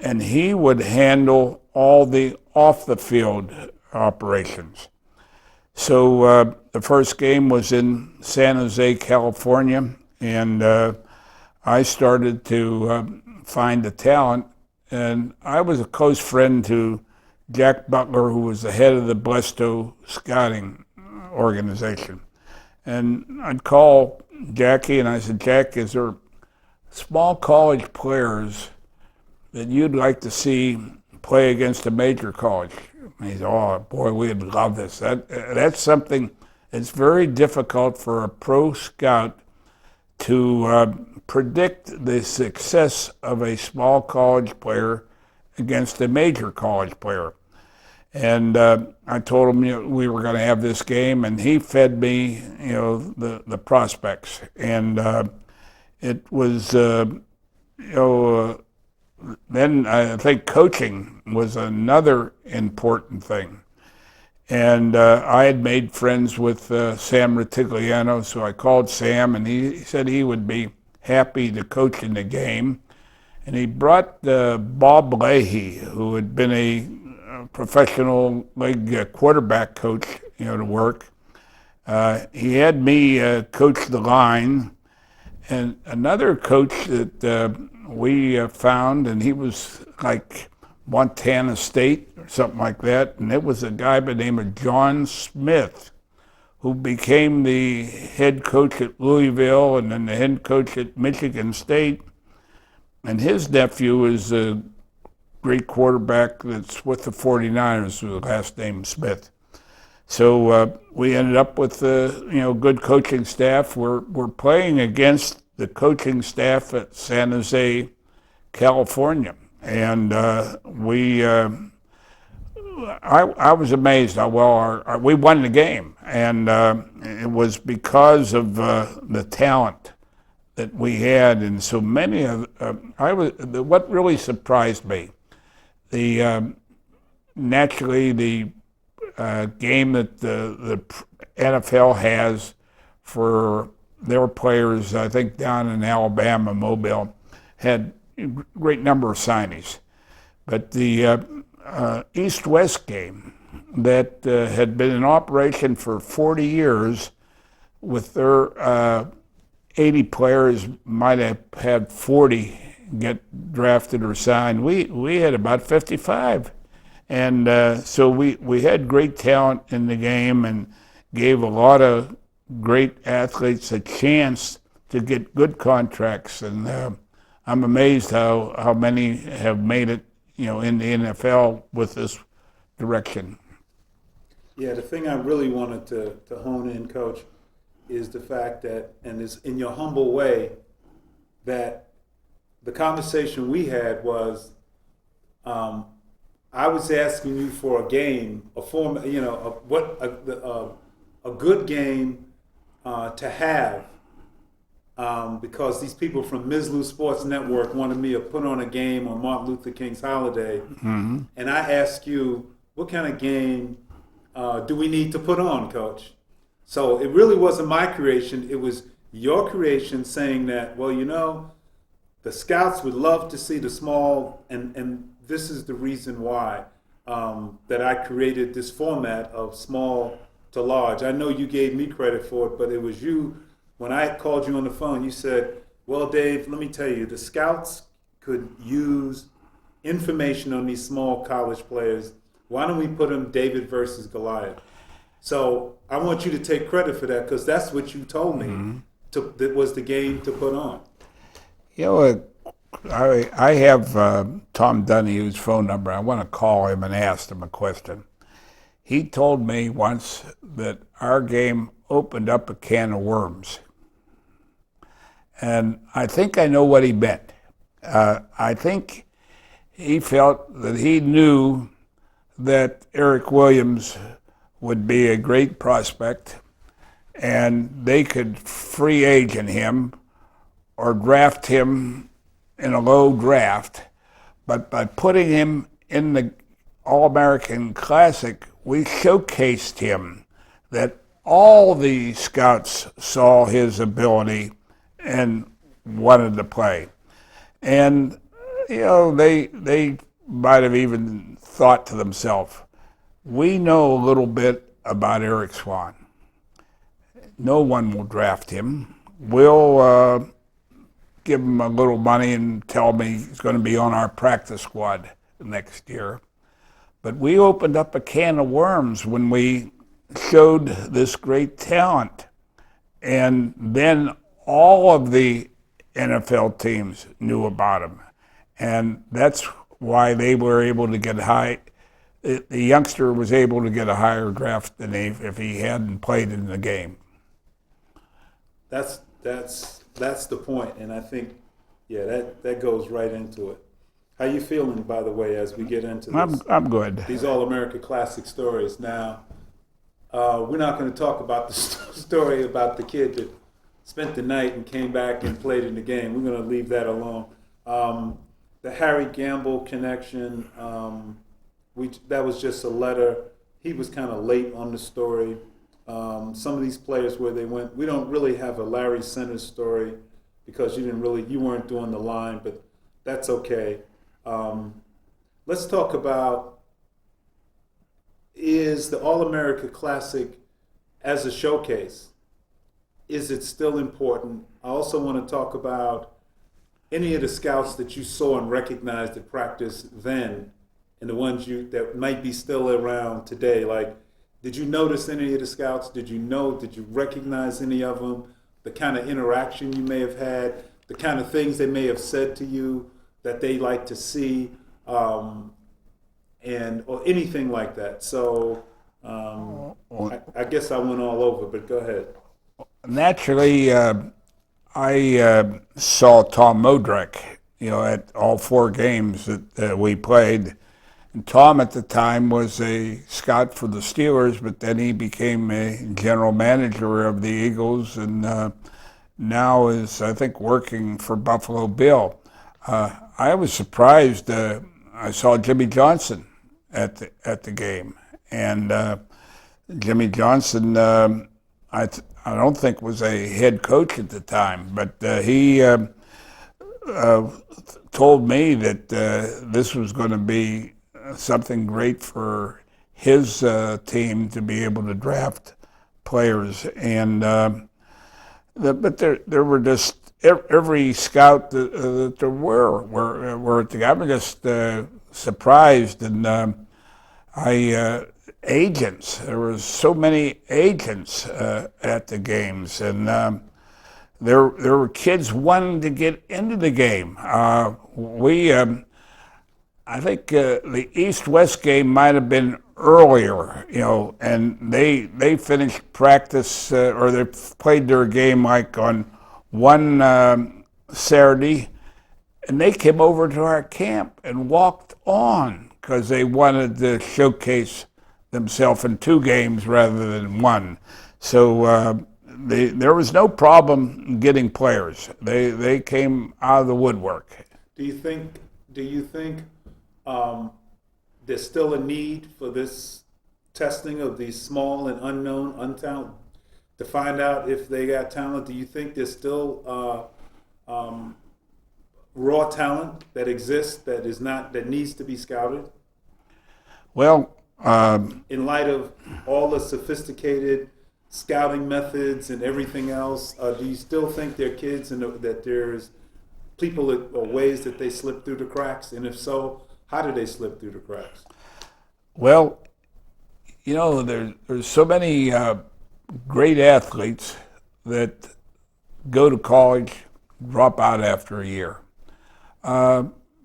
and he would handle all the off-the-field operations. So the first game was in San Jose, California, and I started to find the talent, and I was a close friend to Jack Butler, who was the head of the Blesto scouting organization. And I'd call Jackie and I said, "Jack, is there small college players that you'd like to see play against a major college?" And he said, "Oh boy, we'd love this." That's something it's very difficult for a pro scout to predict the success of a small college player against a major college player. And I told him, you know, we were going to have this game, and he fed me, you know, the prospects. And it was, then I think coaching was another important thing. And I had made friends with Sam Ritigliano, so I called Sam, and he said he would be happy to coach in the game. And he brought Bob Leahy, who had been a professional league quarterback coach, you know, to work. He had me coach the line, and another coach that we found, and he was like Montana State or something like that, and it was a guy by the name of John Smith, who became the head coach at Louisville and then the head coach at Michigan State. And his nephew is a great quarterback that's with the 49ers, with the last name Smith. So we ended up with a good coaching staff. We're playing against the coaching staff at San Jose, California, and I was amazed how well we won the game, and it was because of the talent that we had, and so many of what really surprised me, naturally the game that the NFL has for their players, I think down in Alabama, Mobile, had great number of signings. But the East-West game that had been in operation for 40 years with their 80 players, might have had 40 get drafted or signed. We had about 55. And so we had great talent in the game and gave a lot of great athletes a chance to get good contracts. And I'm amazed how many have made it, in the NFL with this direction. Yeah, the thing I really wanted to hone in, Coach, is the fact that, and it's in your humble way, that the conversation we had was, I was asking you for a game, a form, a good game to have, because these people from Mizlu Sports Network wanted me to put on a game on Martin Luther King's holiday, and I asked you, what kind of game do we need to put on, Coach? So it really wasn't my creation; it was your creation, saying that, well, the scouts would love to see the small, and this is the reason why that I created this format of small to large. I know you gave me credit for it, but it was you, when I called you on the phone, you said, well, Dave, let me tell you, the scouts could use information on these small college players. Why don't we put them David versus Goliath? So I want you to take credit for that, because that's what you told me that was the game to put on. I have Tom Dunne's phone number. I want to call him and ask him a question. He told me once that our game opened up a can of worms. And I think I know what he meant. I think he felt that he knew that Eric Williams would be a great prospect, and they could free agent him or draft him in a low draft. But by putting him in the All-American Classic, we showcased him that all the scouts saw his ability and wanted to play. And, they might have even thought to themselves, we know a little bit about Eric Swan. No one will draft him. We'll give him a little money and tell him he's going to be on our practice squad next year. But we opened up a can of worms when we showed this great talent. And then all of the NFL teams knew about him. And that's why they were able to get high. The youngster was able to get a higher draft than if he hadn't played in the game. That's the point, and I think, that goes right into it. How you feeling, by the way, as we get into this? I'm good. These All-America Classic stories. Now, we're not going to talk about the story about the kid that spent the night and came back and played in the game. We're going to leave that alone. The Harry Gamble connection, that was just a letter. He was kind of late on the story. Some of these players, where they went, we don't really have a Larry Centers story because you weren't doing the line, but that's okay. Let's talk about, is the All-America Classic as a showcase, is it still important? I also want to talk about any of the scouts that you saw and recognized at practice then, and the ones that might be still around today. Like, did you notice any of the scouts? Did you recognize any of them? The kind of interaction you may have had, the kind of things they may have said to you that they like to see, or anything like that. So I guess I went all over, but go ahead. Naturally, I saw Tom Modric, at all 4 games that we played. And Tom at the time was a scout for the Steelers, but then he became a general manager of the Eagles, and now is, I think, working for Buffalo Bill. I was surprised. I saw Jimmy Johnson at the game, and Jimmy Johnson, I don't think was a head coach at the time, but he told me that this was going to be something great for his team to be able to draft players. And but there were just every scout that there were at the. I was just surprised, and agents. There was so many agents at the games, and there were kids wanting to get into the game. I think the East-West game might have been earlier, and they finished practice or they played their game like on one Saturday, and they came over to our camp and walked on because they wanted to showcase themselves in two games rather than one. So there was no problem getting players. They came out of the woodwork. Do you think? There's still a need for this testing of these small and unknown, untalented, to find out if they got talent? Do you think there's still raw talent that exists that needs to be scouted? Well, in light of all the sophisticated scouting methods and everything else, do you still think there are kids and that there's people or ways that they slip through the cracks? And if so, how do they slip through the cracks? Well, there's so many great athletes that go to college, drop out after a year.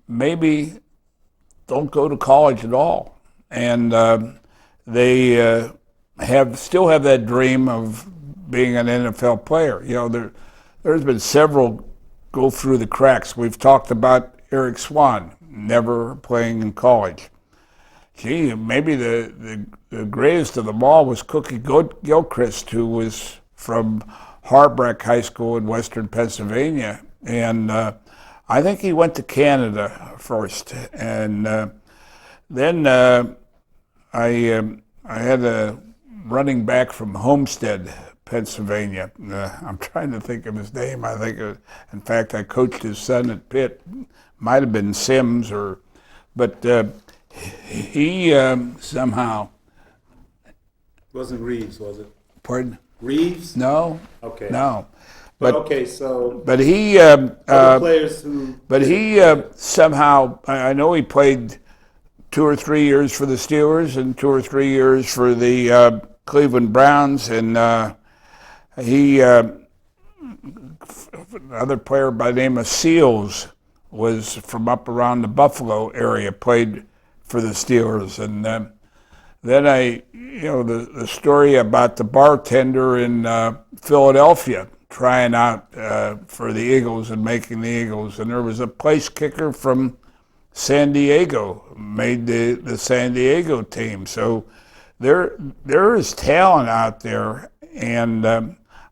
Maybe don't go to college at all, and they still have that dream of being an NFL player. There's been several go through the cracks. We've talked about Eric Swan never playing in college. Gee, maybe the greatest of them all was Cookie Gilchrist, who was from Harbrecht High School in Western Pennsylvania, and I think he went to Canada first, and then I had a running back from Homestead, Pennsylvania. I'm trying to think of his name. In fact, I coached his son at Pitt. Might have been Sims, but he somehow. Wasn't Reeves, was it? Pardon? Reeves? No. Okay. No. Okay, so. But he. Other players who. But he somehow. I know he played 2 or 3 years for the Steelers and 2 or 3 years for the Cleveland Browns, and he. Another player by the name of Seals was from up around the Buffalo area, played for the Steelers, and then the story about the bartender in Philadelphia trying out for the Eagles and making the Eagles, and there was a place kicker from San Diego made the San Diego team. So there is talent out there, and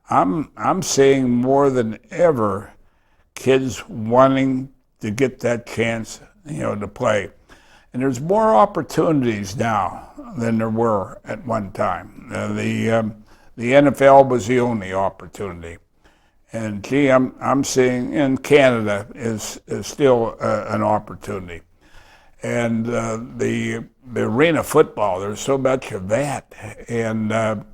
I'm seeing more than ever kids wanting to get that chance, to play. And there's more opportunities now than there were at one time. The NFL was the only opportunity. And gee, I'm seeing in Canada is still an opportunity. And the arena football, there's so much of that. And a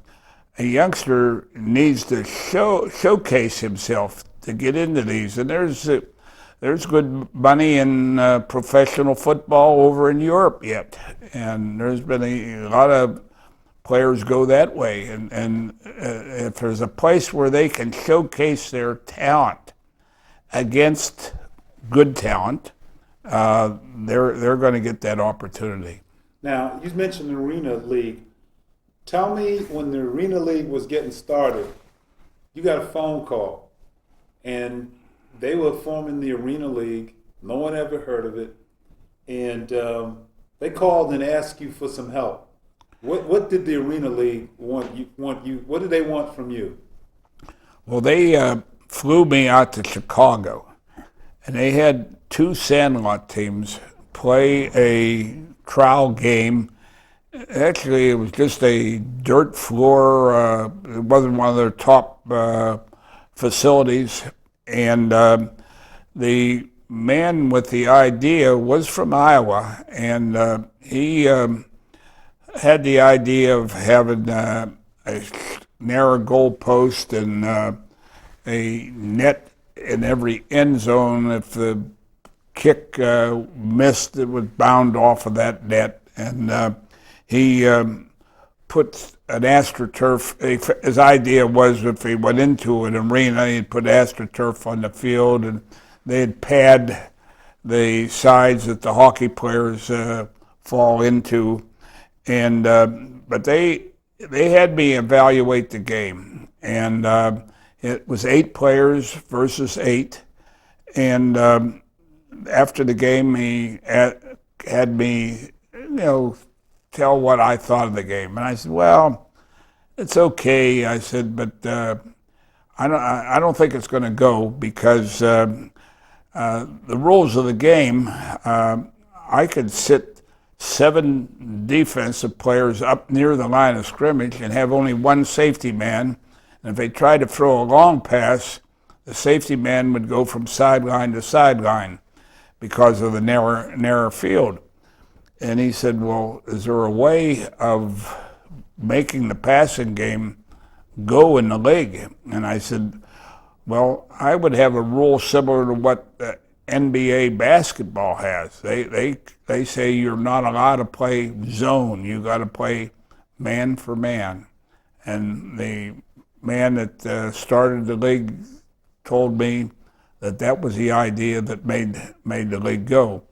youngster needs to showcase himself to get into these. And there's good money in professional football over in Europe yet, and there's been a lot of players go that way. And if there's a place where they can showcase their talent against good talent, they're going to get that opportunity. Now, you mentioned the Arena League. Tell me, when the Arena League was getting started, you got a phone call, and they were forming the Arena League. No one ever heard of it. And they called and asked you for some help. What did the Arena League want you? What did they want from you? Well, they flew me out to Chicago, and they had 2 Sandlot teams play a trial game. Actually, it was just a dirt floor. It wasn't one of their top facilities. And the man with the idea was from Iowa, and he had the idea of having a narrow goal post and a net in every end zone. If the kick missed, it would bound off of that net. And he put an AstroTurf. His idea was if he went into an arena, he'd put AstroTurf on the field, and they'd pad the sides that the hockey players fall into. And but they had me evaluate the game, and it was 8 players versus 8. And after the game, he had me, tell what I thought of the game, and I said, "Well, it's okay." I said, "But I don't think it's going to go because the rules of the game. I could sit 7 defensive players up near the line of scrimmage and have only one safety man. And if they tried to throw a long pass, the safety man would go from sideline to sideline because of the narrow field." And he said, "Well, is there a way of making the passing game go in the league?" And I said, "Well, I would have a rule similar to what the NBA basketball has. They say you're not allowed to play zone. You got to play man for man." And the man that started the league told me that that was the idea that made the league go.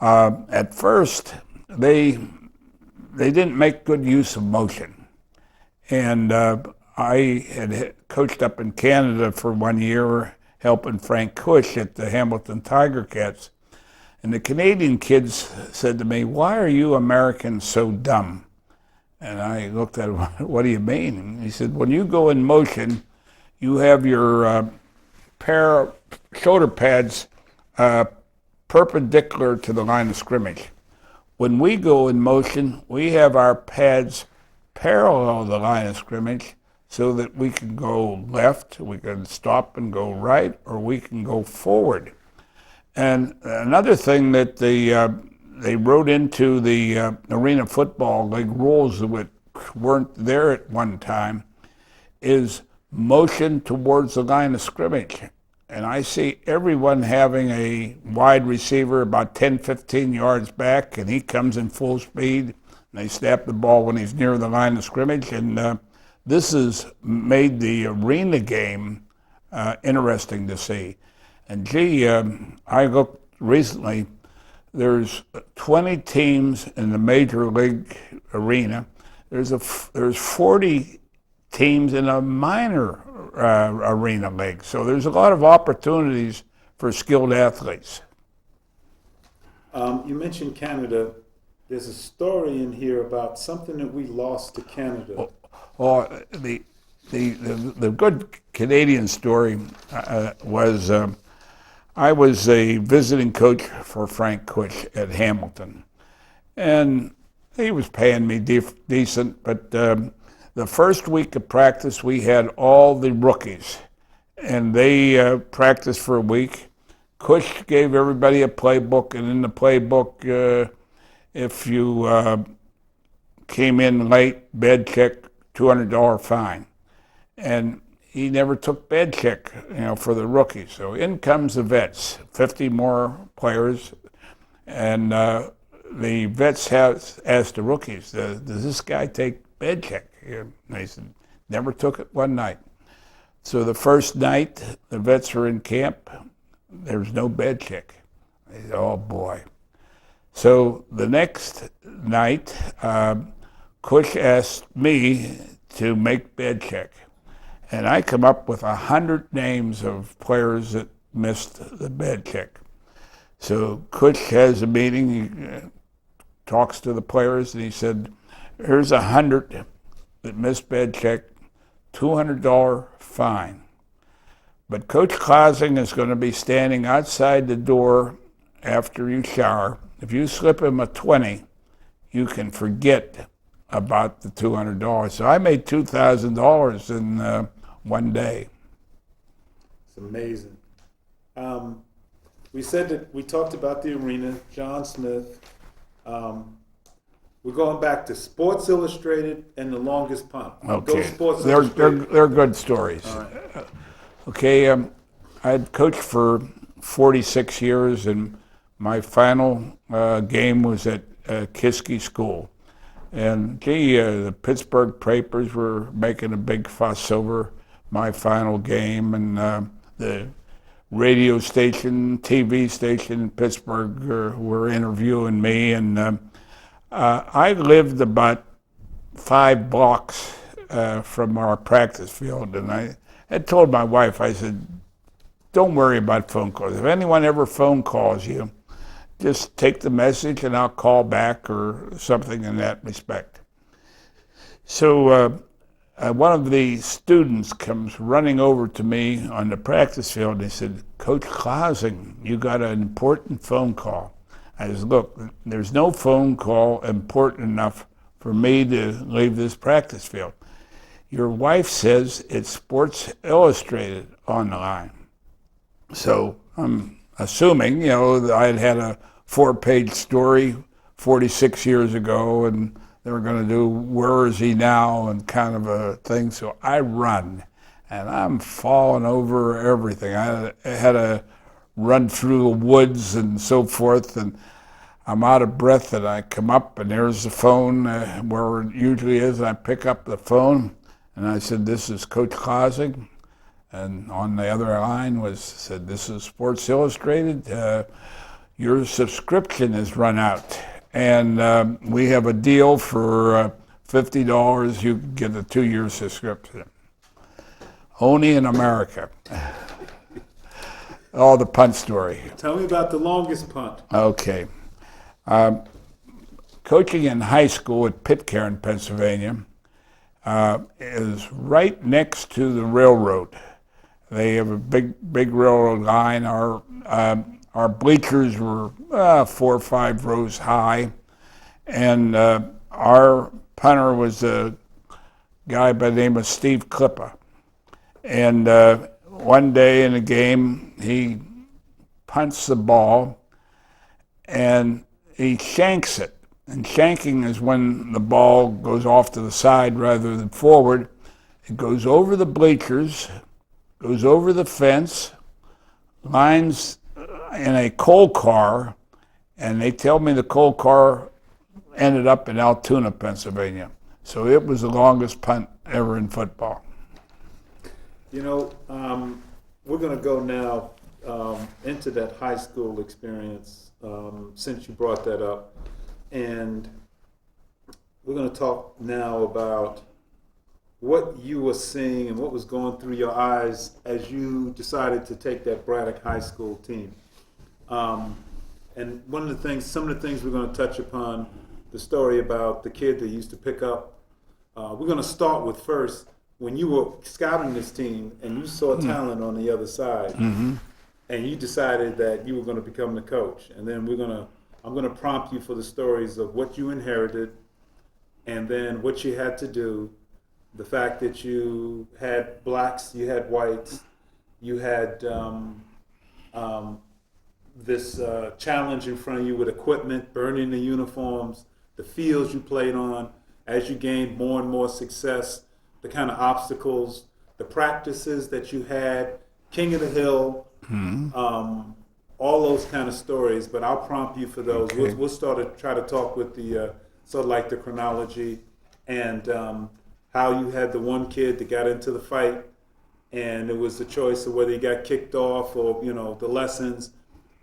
At first, they didn't make good use of motion, and I had coached up in Canada for 1 year, helping Frank Cush at the Hamilton Tiger Cats, and the Canadian kids said to me, "Why are you Americans so dumb?" And I looked at him, "What do you mean?" And he said, "When you go in motion, you have your shoulder pads perpendicular to the line of scrimmage. When we go in motion, we have our pads parallel the line of scrimmage so that we can go left, we can stop and go right, or we can go forward." And another thing that they wrote into the Arena Football League rules that weren't there at one time is motion towards the line of scrimmage. And I see everyone having a wide receiver about 10, 15 yards back, and he comes in full speed, and they snap the ball when he's near the line of scrimmage. And this has made the arena game interesting to see. And gee, I looked recently, there's 20 teams in the Major League arena. There's 40 teams in a minor arena league. So there's a lot of opportunities for skilled athletes. You mentioned Canada. There's a story in here about something that we lost to Canada. The good Canadian story was I was a visiting coach for Frank Cush at Hamilton, and he was paying me decent, but the first week of practice, we had all the rookies, and they practiced for a week. Cush gave everybody a playbook, and in the playbook, if you came in late, bed check, $200 fine. And he never took bed check, for the rookies. So in comes the vets, 50 more players, and the vets asked the rookies, "Does this guy take bed check?" And they said, "Never took it one night." So the first night, the vets were in camp. There's no bed check. They said, "Oh boy." So the next night, Cush asked me to make bed check. And I come up with 100 names of players that missed the bed check. So Cush has a meeting, he talks to the players, and he said, "Here's 100 that missed bed check, $200 fine. But Coach Klausing is going to be standing outside the door after you shower. If you slip him a 20, you can forget about the $200. So I made $2,000 in one day. It's amazing. we said that we talked about the arena, John Smith. We're going back to Sports Illustrated and the longest punt. Okay, Those Sports they're Illustrated. they're good stories. All right. Okay, I had coached for 46 years, and my final game was at Kiski School. And gee, the Pittsburgh papers were making a big fuss over my final game, and the radio station, TV station in Pittsburgh were interviewing me, and I lived about 5 blocks from our practice field, and I had told my wife, I said, don't worry about phone calls. If anyone ever phone calls you, just take the message and I'll call back or something in that respect. So one of the students comes running over to me on the practice field and he said, Coach Klausing, you got an important phone call. I said, look, there's no phone call important enough for me to leave this practice field. Your wife says it's Sports Illustrated on the line. So I'm assuming, that I had a 4-page story 46 years ago, and they were going to do Where Is He Now and kind of a thing. So I run, and I'm falling over everything. I had to run through the woods and so forth, and I'm out of breath, and I come up, and there's the phone where it usually is, and I pick up the phone, and I said, this is Coach Klausing. And on the other line said, this is Sports Illustrated. Your subscription has run out. And we have a deal for $50. You can get a 2-year subscription. Only in America. All the punt story. Tell me about the longest punt. Okay. Coaching in high school at Pitcairn, Pennsylvania, is right next to the railroad. They have a big railroad line. Our bleachers were 4 or 5 rows high, and our punter was a guy by the name of Steve Klippa. And one day in a game, he punts the ball, and he shanks it. And shanking is when the ball goes off to the side rather than forward. It goes over the bleachers, goes over the fence, lines in a coal car, and they tell me the coal car ended up in Altoona, Pennsylvania. So it was the longest punt ever in football. We're going to go now into that high school experience since you brought that up. And we're going to talk now about what you were seeing and what was going through your eyes as you decided to take that Braddock High School team. And some of the things we're going to touch upon, the story about the kid that used to pick up. We're going to start with first, when you were scouting this team and you saw talent on the other side, and you decided that you were going to become the coach. And then I'm going to prompt you for the stories of what you inherited and then what you had to do. The fact that you had blacks, you had whites, you had this challenge in front of you with equipment, burning the uniforms, the fields you played on, as you gained more and more success, the kind of obstacles, the practices that you had, King of the Hill, all those kind of stories. But I'll prompt you for those. Okay. We'll try to talk with the sort of like the chronology and how you had the one kid that got into the fight, and it was the choice of whether he got kicked off or the lessons,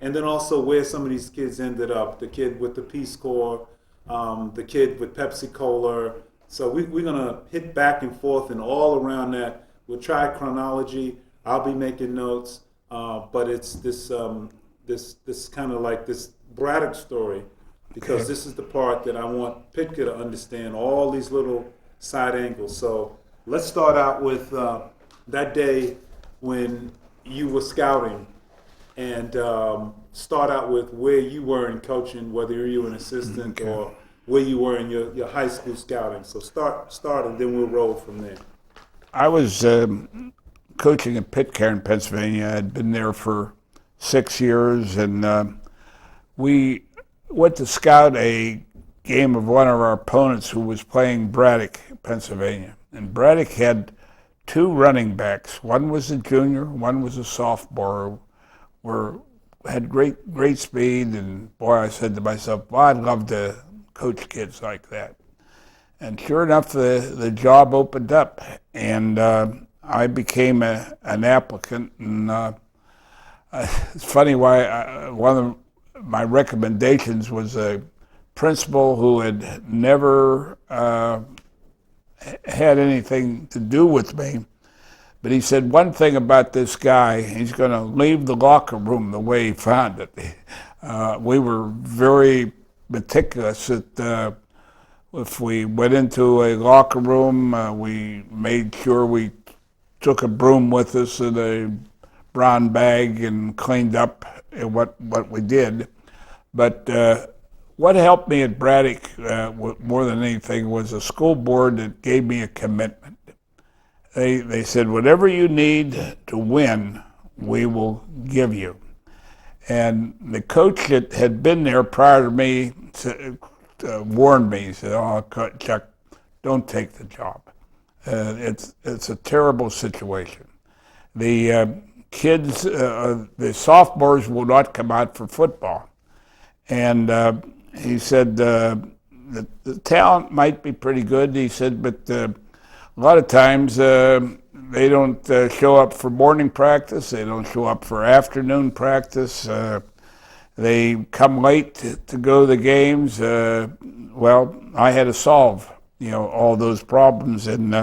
and then also where some of these kids ended up. The kid with the Peace Corps, the kid with Pepsi Cola. So we're gonna hit back and forth and all around that. We'll try chronology. I'll be making notes, but it's this kind of like this Braddock story, because this is the part that I want Pitka to understand, all these little side angles. So let's start out with that day when you were scouting, and start out with where you were in coaching, whether you were an assistant or where you were in your high school scouting. So start and then we'll roll from there. I was coaching in Pitcairn, Pennsylvania. I'd been there for 6 years, and we went to scout a game of one of our opponents who was playing Braddock, Pennsylvania. And Braddock had two running backs. One was a junior, one was a sophomore, had great speed. And boy, I said to myself, well, I'd love to coach kids like that. And sure enough, the job opened up, and I became an applicant. And it's funny why one of my recommendations was a principal who had never had anything to do with me. But he said one thing about this guy: he's going to leave the locker room the way he found it. We were very meticulous at if we went into a locker room, we made sure we took a broom with us in a brown bag and cleaned up what we did. But what helped me at Braddock more than anything was a school board that gave me a commitment. They said, whatever you need to win, we will give you. And the coach that had been there prior to me warned me. He said, "Oh, Chuck, don't take the job. It's a terrible situation. The kids, the sophomores will not come out for football." And he said, the talent might be pretty good. He said, but a lot of times they don't show up for morning practice. They don't show up for afternoon practice. They come late to go to the games. Well, I had to solve, all those problems. And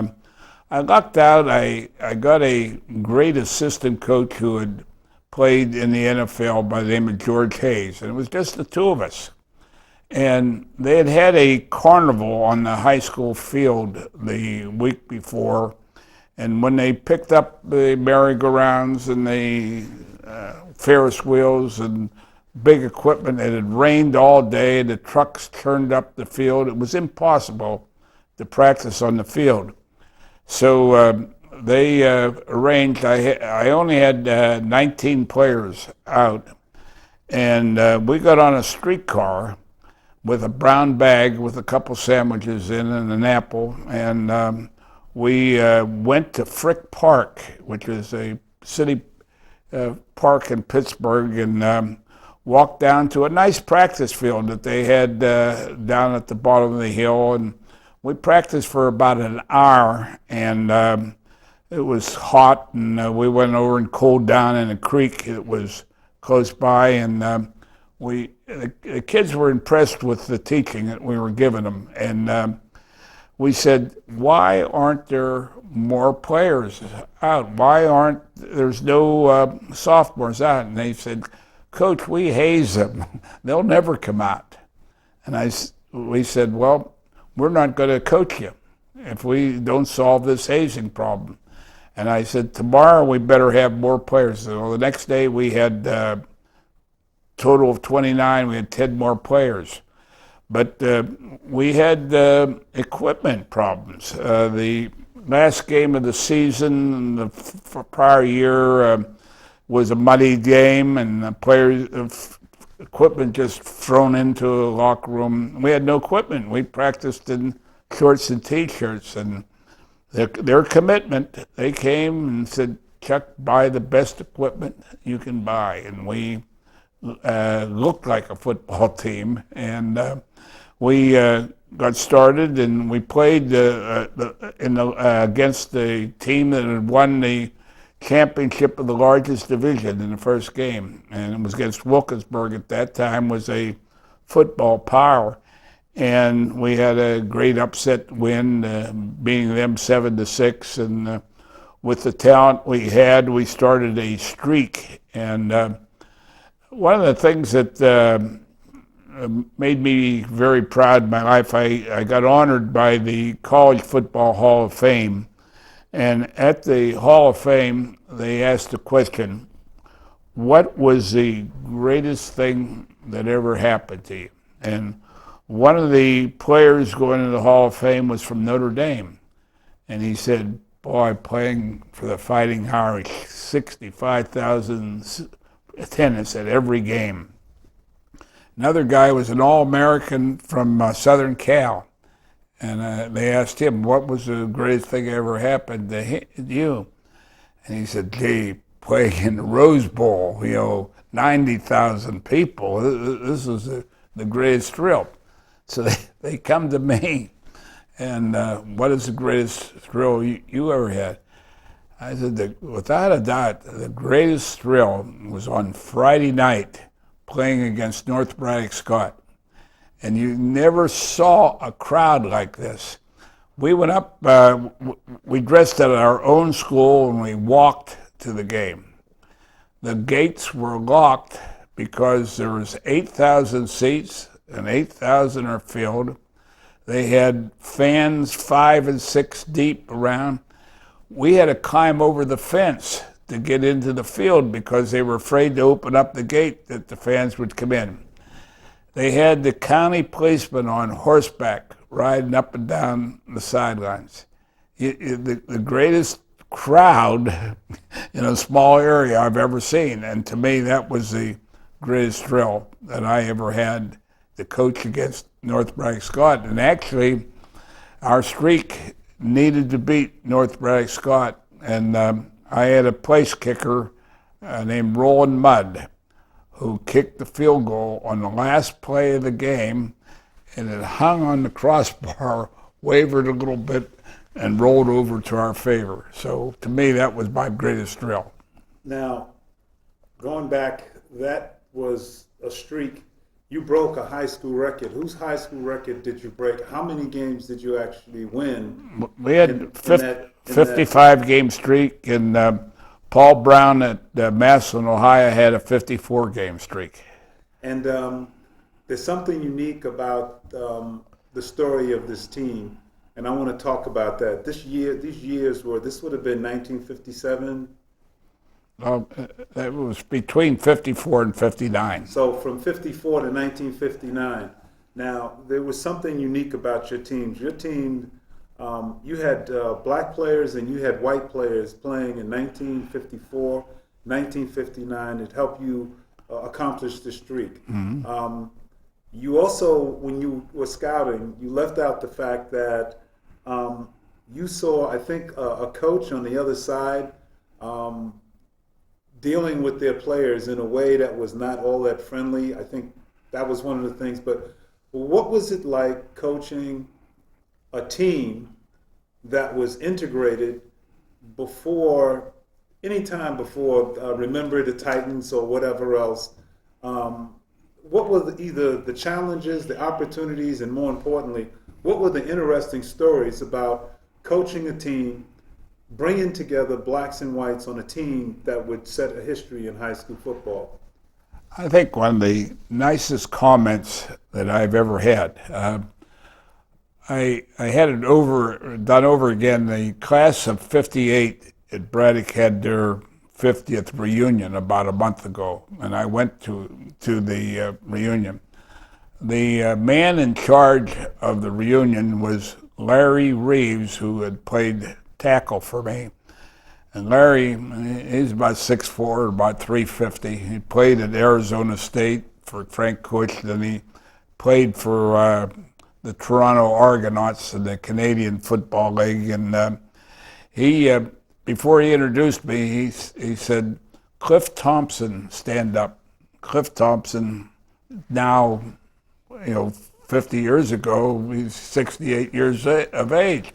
I lucked out. I got a great assistant coach who had played in the NFL by the name of George Hayes. And it was just the two of us. And they had a carnival on the high school field the week before. And when they picked up the merry-go-rounds and the Ferris wheels and big equipment, it had rained all day, the trucks turned up the field. It was impossible to practice on the field. So they arranged, I only had 19 players out, and we got on a streetcar with a brown bag with a couple sandwiches in and an apple, and we went to Frick Park, which is a city park in Pittsburgh, and walked down to a nice practice field that they had down at the bottom of the hill. And we practiced for about an hour, and it was hot, and we went over and cooled down in a creek that was close by, and the kids were impressed with the teaching that we were giving them. And we said, why aren't there more players out? Why there's no sophomores out? And they said, Coach, we haze them. They'll never come out. And we said, well, we're not going to coach you if we don't solve this hazing problem. And I said, tomorrow we better have more players. So the next day we had a total of 29. We had 10 more players. But we had equipment problems. The last game of the season, the prior year, was a muddy game, and the players' equipment just thrown into a locker room. We had no equipment. We practiced in shorts and T-shirts, and their commitment, they came and said, Chuck, buy the best equipment you can buy. And we looked like a football team, and we got started, and we played against the team that had won the championship of the largest division in the first game, and it was against Wilkinsburg. At that time was a football power, and we had a great upset win, beating them 7-6. And with the talent we had, we started a streak. And one of the things that made me very proud in my life, I got honored by the College Football Hall of Fame. And at the Hall of Fame, they asked the question, what was the greatest thing that ever happened to you? And one of the players going to the Hall of Fame was from Notre Dame. And he said, boy, playing for the Fighting Irish, 65,000 attendance at every game. Another guy was an All-American from Southern Cal. And they asked him, what was the greatest thing that ever happened to you? And he said, gee, playing in the Rose Bowl, 90,000 people. This is the greatest thrill. So they come to me, and what is the greatest thrill you ever had? I said, without a doubt, the greatest thrill was on Friday night playing against North Braddock Scott. And you never saw a crowd like this. We went up, we dressed at our own school, and we walked to the game. The gates were locked because there was 8,000 seats, and 8,000 are filled. They had fans 5 and 6 deep around. We had to climb over the fence to get into the field because they were afraid to open up the gate that the fans would come in. They had the county policeman on horseback riding up and down the sidelines. The greatest crowd in a small area I've ever seen. And to me, that was the greatest thrill that I ever had to coach against North Braddock Scott. And actually, our streak needed to beat North Braddock Scott. And I had a place kicker named Roland Mudd, who kicked the field goal on the last play of the game, and it hung on the crossbar, wavered a little bit, and rolled over to our favor. So to me, that was my greatest thrill. Now, going back, that was a streak. You broke a high school record. Whose high school record did you break? How many games did you actually win? We had 55-game streak, and Paul Brown at Massillon, Ohio, had a 54-game streak. And there's something unique about the story of this team, and I want to talk about that. This would have been 1957. It was between 54 and 59. So from 54 to 1959. Now, there was something unique about your teams. Your team, you had black players and you had white players playing in 1954, 1959. It helped you accomplish the streak. Mm-hmm. You also, when you were scouting, you left out the fact that you saw, I think, a coach on the other side dealing with their players in a way that was not all that friendly. I think that was one of the things. But what was it like coaching a team that was integrated anytime before Remember the Titans or whatever else? What were either the challenges, the opportunities, and more importantly, what were the interesting stories about coaching a team, bringing together blacks and whites on a team that would set a history in high school football? I think one of the nicest comments that I've ever had. I had it done over again. The class of '58 at Braddock had their 50th reunion about a month ago, and I went to the reunion. The man in charge of the reunion was Larry Reeves, who had played tackle for me. And Larry, he's about 6'4", about 350. He played at Arizona State for Frank Kuch, then he played for the Toronto Argonauts in the Canadian Football League. And he, before he introduced me, he said, Cliff Thompson, stand up. Cliff Thompson, now, 50 years ago, he's 68 years of age.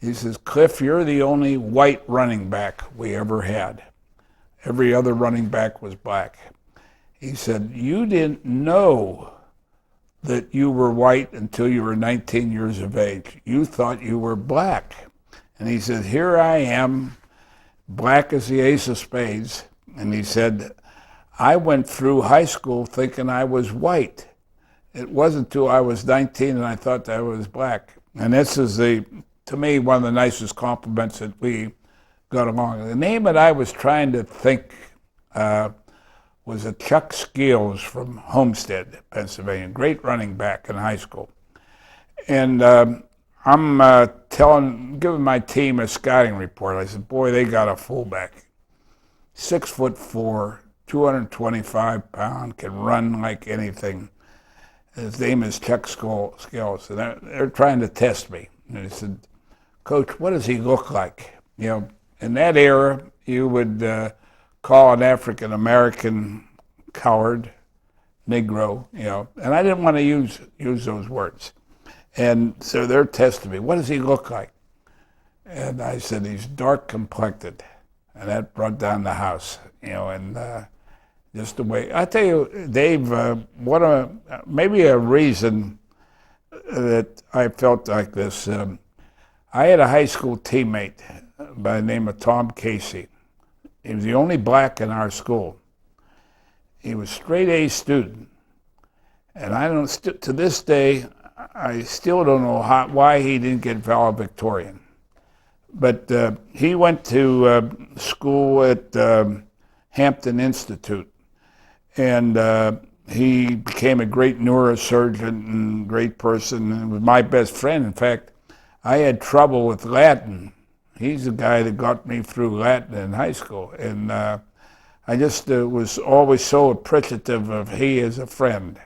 He says, Cliff, you're the only white running back we ever had. Every other running back was black. He said, you didn't know that you were white until you were 19 years of age. You thought you were black. And he said, here I am, black as the ace of spades. And he said, I went through high school thinking I was white. It wasn't until I was 19 and I thought that I was black. And this is, to me, one of the nicest compliments that we got along. The name that I was trying to think was a Chuck Scales from Homestead, Pennsylvania, great running back in high school. And I'm giving my team a scouting report. I said, boy, they got a fullback, 6'4", 225 pound, can run like anything. His name is Chuck Scales, and they're trying to test me. And they said, Coach, what does he look like? You know, in that era, you would call an African American coward, Negro, you know, and I didn't want to use those words. And so they're testing me. What does he look like? And I said, he's dark complected. And that brought down the house, you know, and just the way. I tell you, Dave, maybe a reason that I felt like this, I had a high school teammate by the name of Tom Casey. He was the only black in our school. He was straight A student. And I don't, to this day, I still don't know why he didn't get valedictorian. But he went to school at Hampton Institute, and he became a great neurosurgeon and great person, and was my best friend. In fact, I had trouble with Latin. He's the guy that got me through Latin in high school, and I just was always so appreciative of he as a friend.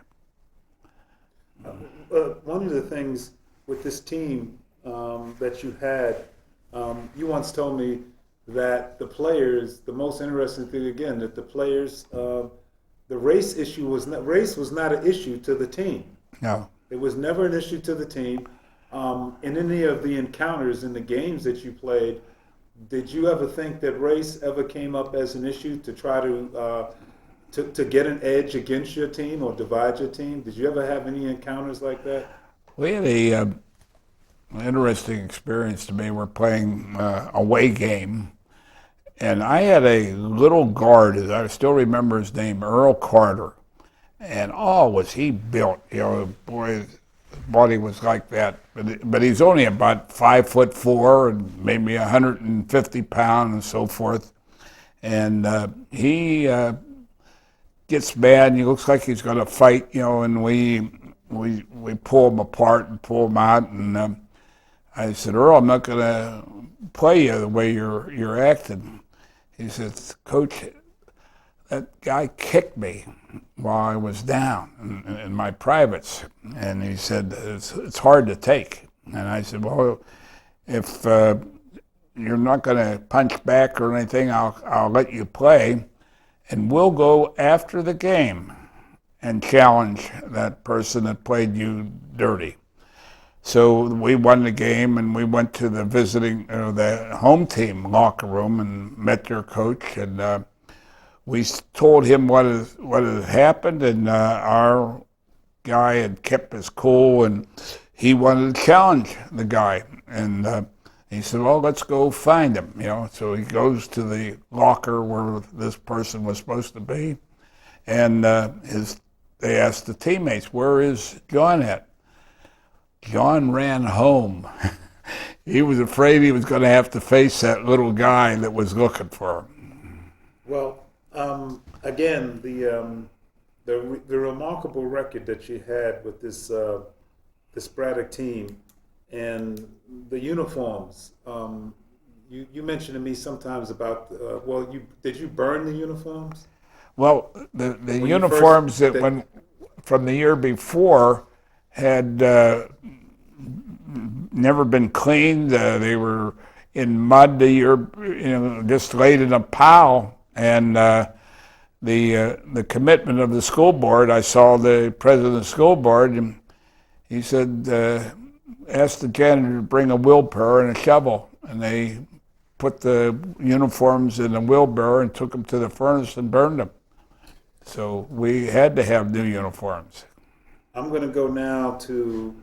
One of the things with this team that you had, you once told me that the players, the most interesting thing again, that the players, the race was not an issue to the team. No. It was never an issue to the team. In any of the encounters in the games that you played, did you ever think that race ever came up as an issue to try to get an edge against your team or divide your team? Did you ever have any encounters like that? We had an interesting experience to me. We're playing away game, and I had a little guard, I still remember his name, Earl Carter, and was he built, you know, boy, his body was like that, but he's only about 5'4" and maybe 150 pounds and so forth, and he gets mad and he looks like he's going to fight, you know, and we pull him apart and pull him out, and I said, Earl, I'm not going to play you the way you're acting. He says, Coach, that guy kicked me while I was down in my privates, and he said, it's hard to take. And I said, well, if you're not going to punch back or anything, I'll let you play, and we'll go after the game and challenge that person that played you dirty. So we won the game, and we went to the the home team locker room and met their coach, and we told him what had happened, and our guy had kept his cool, and he wanted to challenge the guy, and he said, well, let's go find him, you know. So he goes to the locker where this person was supposed to be, and they asked the teammates, where is John at? John ran home. He was afraid he was going to have to face that little guy that was looking for him. Well, again, the remarkable record that you had with this Braddock team and the uniforms. You mentioned to me sometimes about did you burn the uniforms? Well, the uniforms from the year before had never been cleaned. They were in mud the year, just laid in a pile. And the commitment of the school board, I saw the president of the school board, and he said, ask the janitor to bring a wheelbarrow and a shovel. And they put the uniforms in a wheelbarrow and took them to the furnace and burned them. So we had to have new uniforms. I'm going to go now to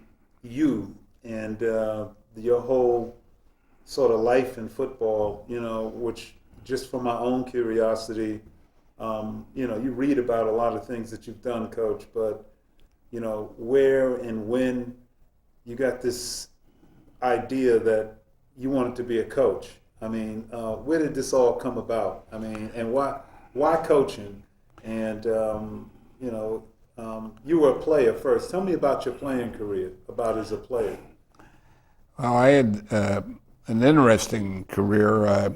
you and your whole sort of life in football, which just for my own curiosity, you read about a lot of things that you've done, Coach, but, where and when you got this idea that you wanted to be a coach. I mean, where did this all come about? I mean, and why coaching? And, you were a player first. Tell me about your playing career, about as a player. Well, I had an interesting career.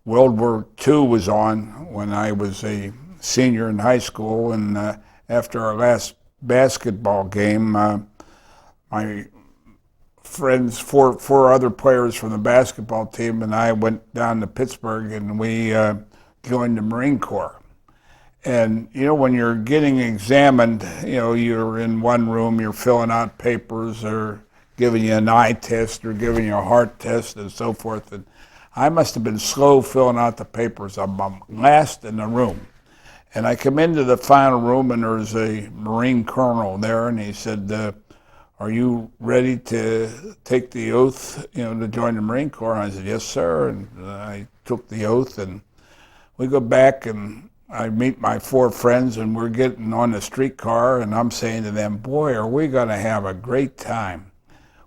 World War II was on when I was a senior in high school, and after our last basketball game, my friends, four other players from the basketball team, and I went down to Pittsburgh, and we joined the Marine Corps. And when you're getting examined, you're in one room, you're filling out papers, or giving you an eye test, or giving you a heart test, and so forth. And I must have been slow filling out the papers. I'm last in the room. And I come into the final room, and there's a Marine colonel there, and he said, "Are you ready to take the oath, to join the Marine Corps?" And I said, "Yes, sir." And I took the oath, and we go back, and I meet my four friends, and we're getting on the streetcar, and I'm saying to them, "Boy, are we going to have a great time.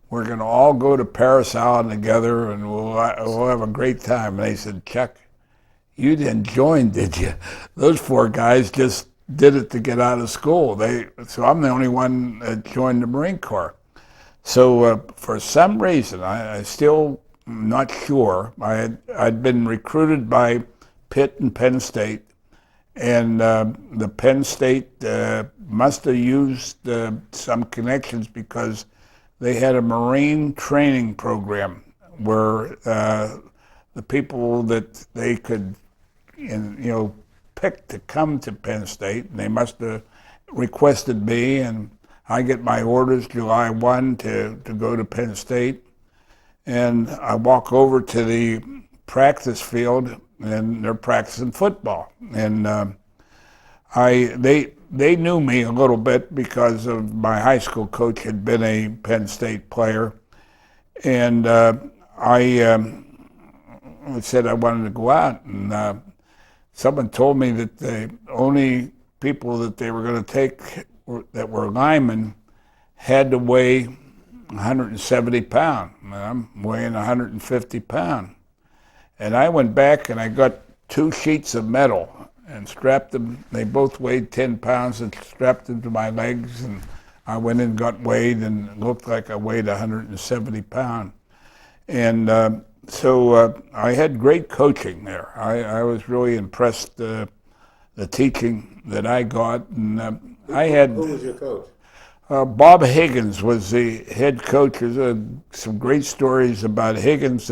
We're going to all go to Paris Island together, and we'll have a great time." And they said, "Chuck, you didn't join, did you? Those four guys just did it to get out of school. So I'm the only one that joined the Marine Corps." So for some reason, I still am not sure. I'd been recruited by Pitt and Penn State, and the Penn State must have used some connections, because they had a Marine training program where the people that they could pick to come to Penn State, and they must have requested me, and I get my orders July 1 to go to Penn State. And I walk over to the practice field, and they're practicing football. And they knew me a little bit because of my high school coach had been a Penn State player. And I said I wanted to go out, and someone told me that the only people that they were going to take that were linemen had to weigh 170 pounds. I'm weighing 150 pounds. And I went back and I got 2 sheets of metal and strapped them. They both weighed 10 pounds, and strapped them to my legs. And I went in and got weighed, and it looked like I weighed 170 pounds. And so I had great coaching there. I was really impressed the teaching that I got. And I had Who was your coach? Bob Higgins was the head coach. There's some great stories about Higgins.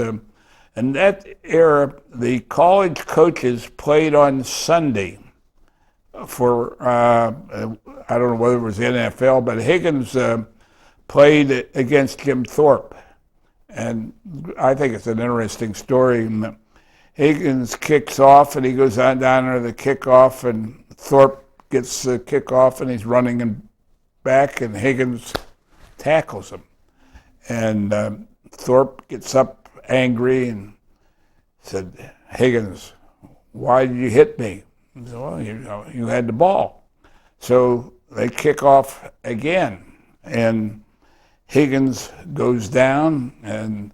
In that era, the college coaches played on Sunday for, I don't know whether it was the NFL, but Higgins played against Jim Thorpe. And I think it's an interesting story. Higgins kicks off, and he goes on down to the kickoff, and Thorpe gets the kickoff, and he's running back, and Higgins tackles him. And Thorpe gets up angry and said, "Higgins, why did you hit me?" He said, "Well, you had the ball." So they kick off again, and Higgins goes down, and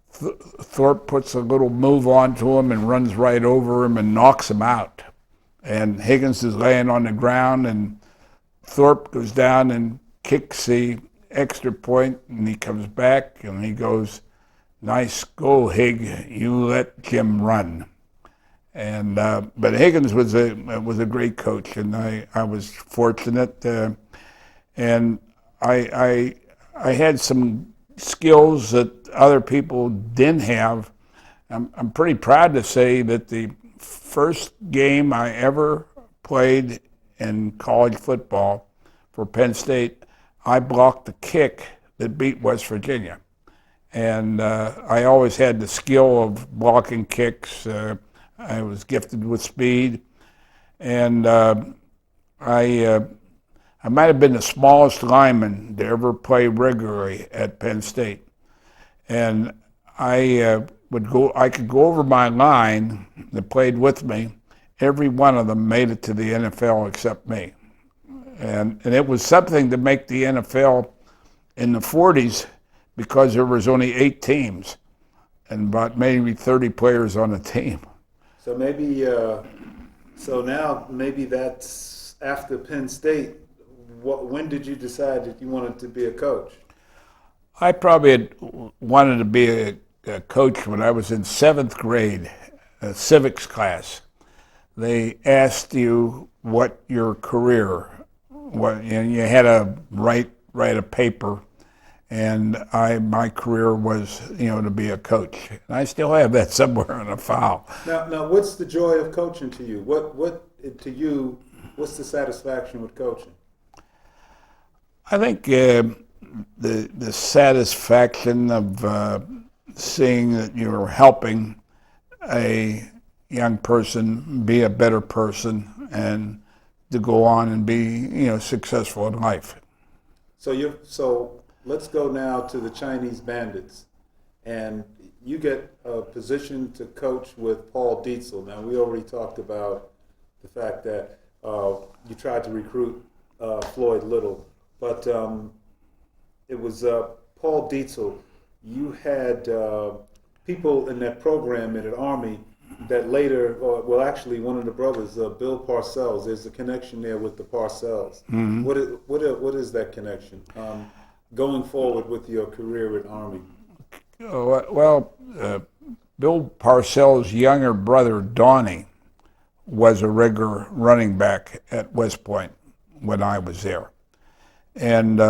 Thorpe puts a little move onto him and runs right over him and knocks him out. And Higgins is laying on the ground, and Thorpe goes down and kicks the extra point, and he comes back and he goes, "Nice go, Hig. You let Jim run." And but Higgins was a great coach, and I was fortunate, and I had some skills that other people didn't have. I'm pretty proud to say that the first game I ever played in college football for Penn State, I blocked the kick that beat West Virginia. And I always had the skill of blocking kicks. I was gifted with speed. And I might have been the smallest lineman to ever play regularly at Penn State. And I could go over my line that played with me. Every one of them made it to the NFL except me. And it was something to make the NFL in the 40s, because there was only 8 teams and about maybe 30 players on a team. So maybe, so now maybe that's after Penn State. When did you decide that you wanted to be a coach? I probably had wanted to be a coach when I was in 7th grade. civics class. They asked you what your career, and you had to write a paper, and my career was to be a coach. And I still have that somewhere in a file. Now, what's the joy of coaching to you? What to you? What's the satisfaction with coaching? I think the satisfaction of seeing that you're helping a young person be a better person and to go on and be successful in life. So let's go now to the Chinese Bandits, and you get a position to coach with Paul Dietzel. Now, we already talked about the fact that you tried to recruit Floyd Little, but it was Paul Dietzel. You had people in that program in the Army that later, actually, one of the brothers, Bill Parcells. There's a connection there with the Parcells. Mm-hmm. What is that connection going forward with your career in Army? Well, Bill Parcells' younger brother, Donnie, was a regular running back at West Point when I was there, and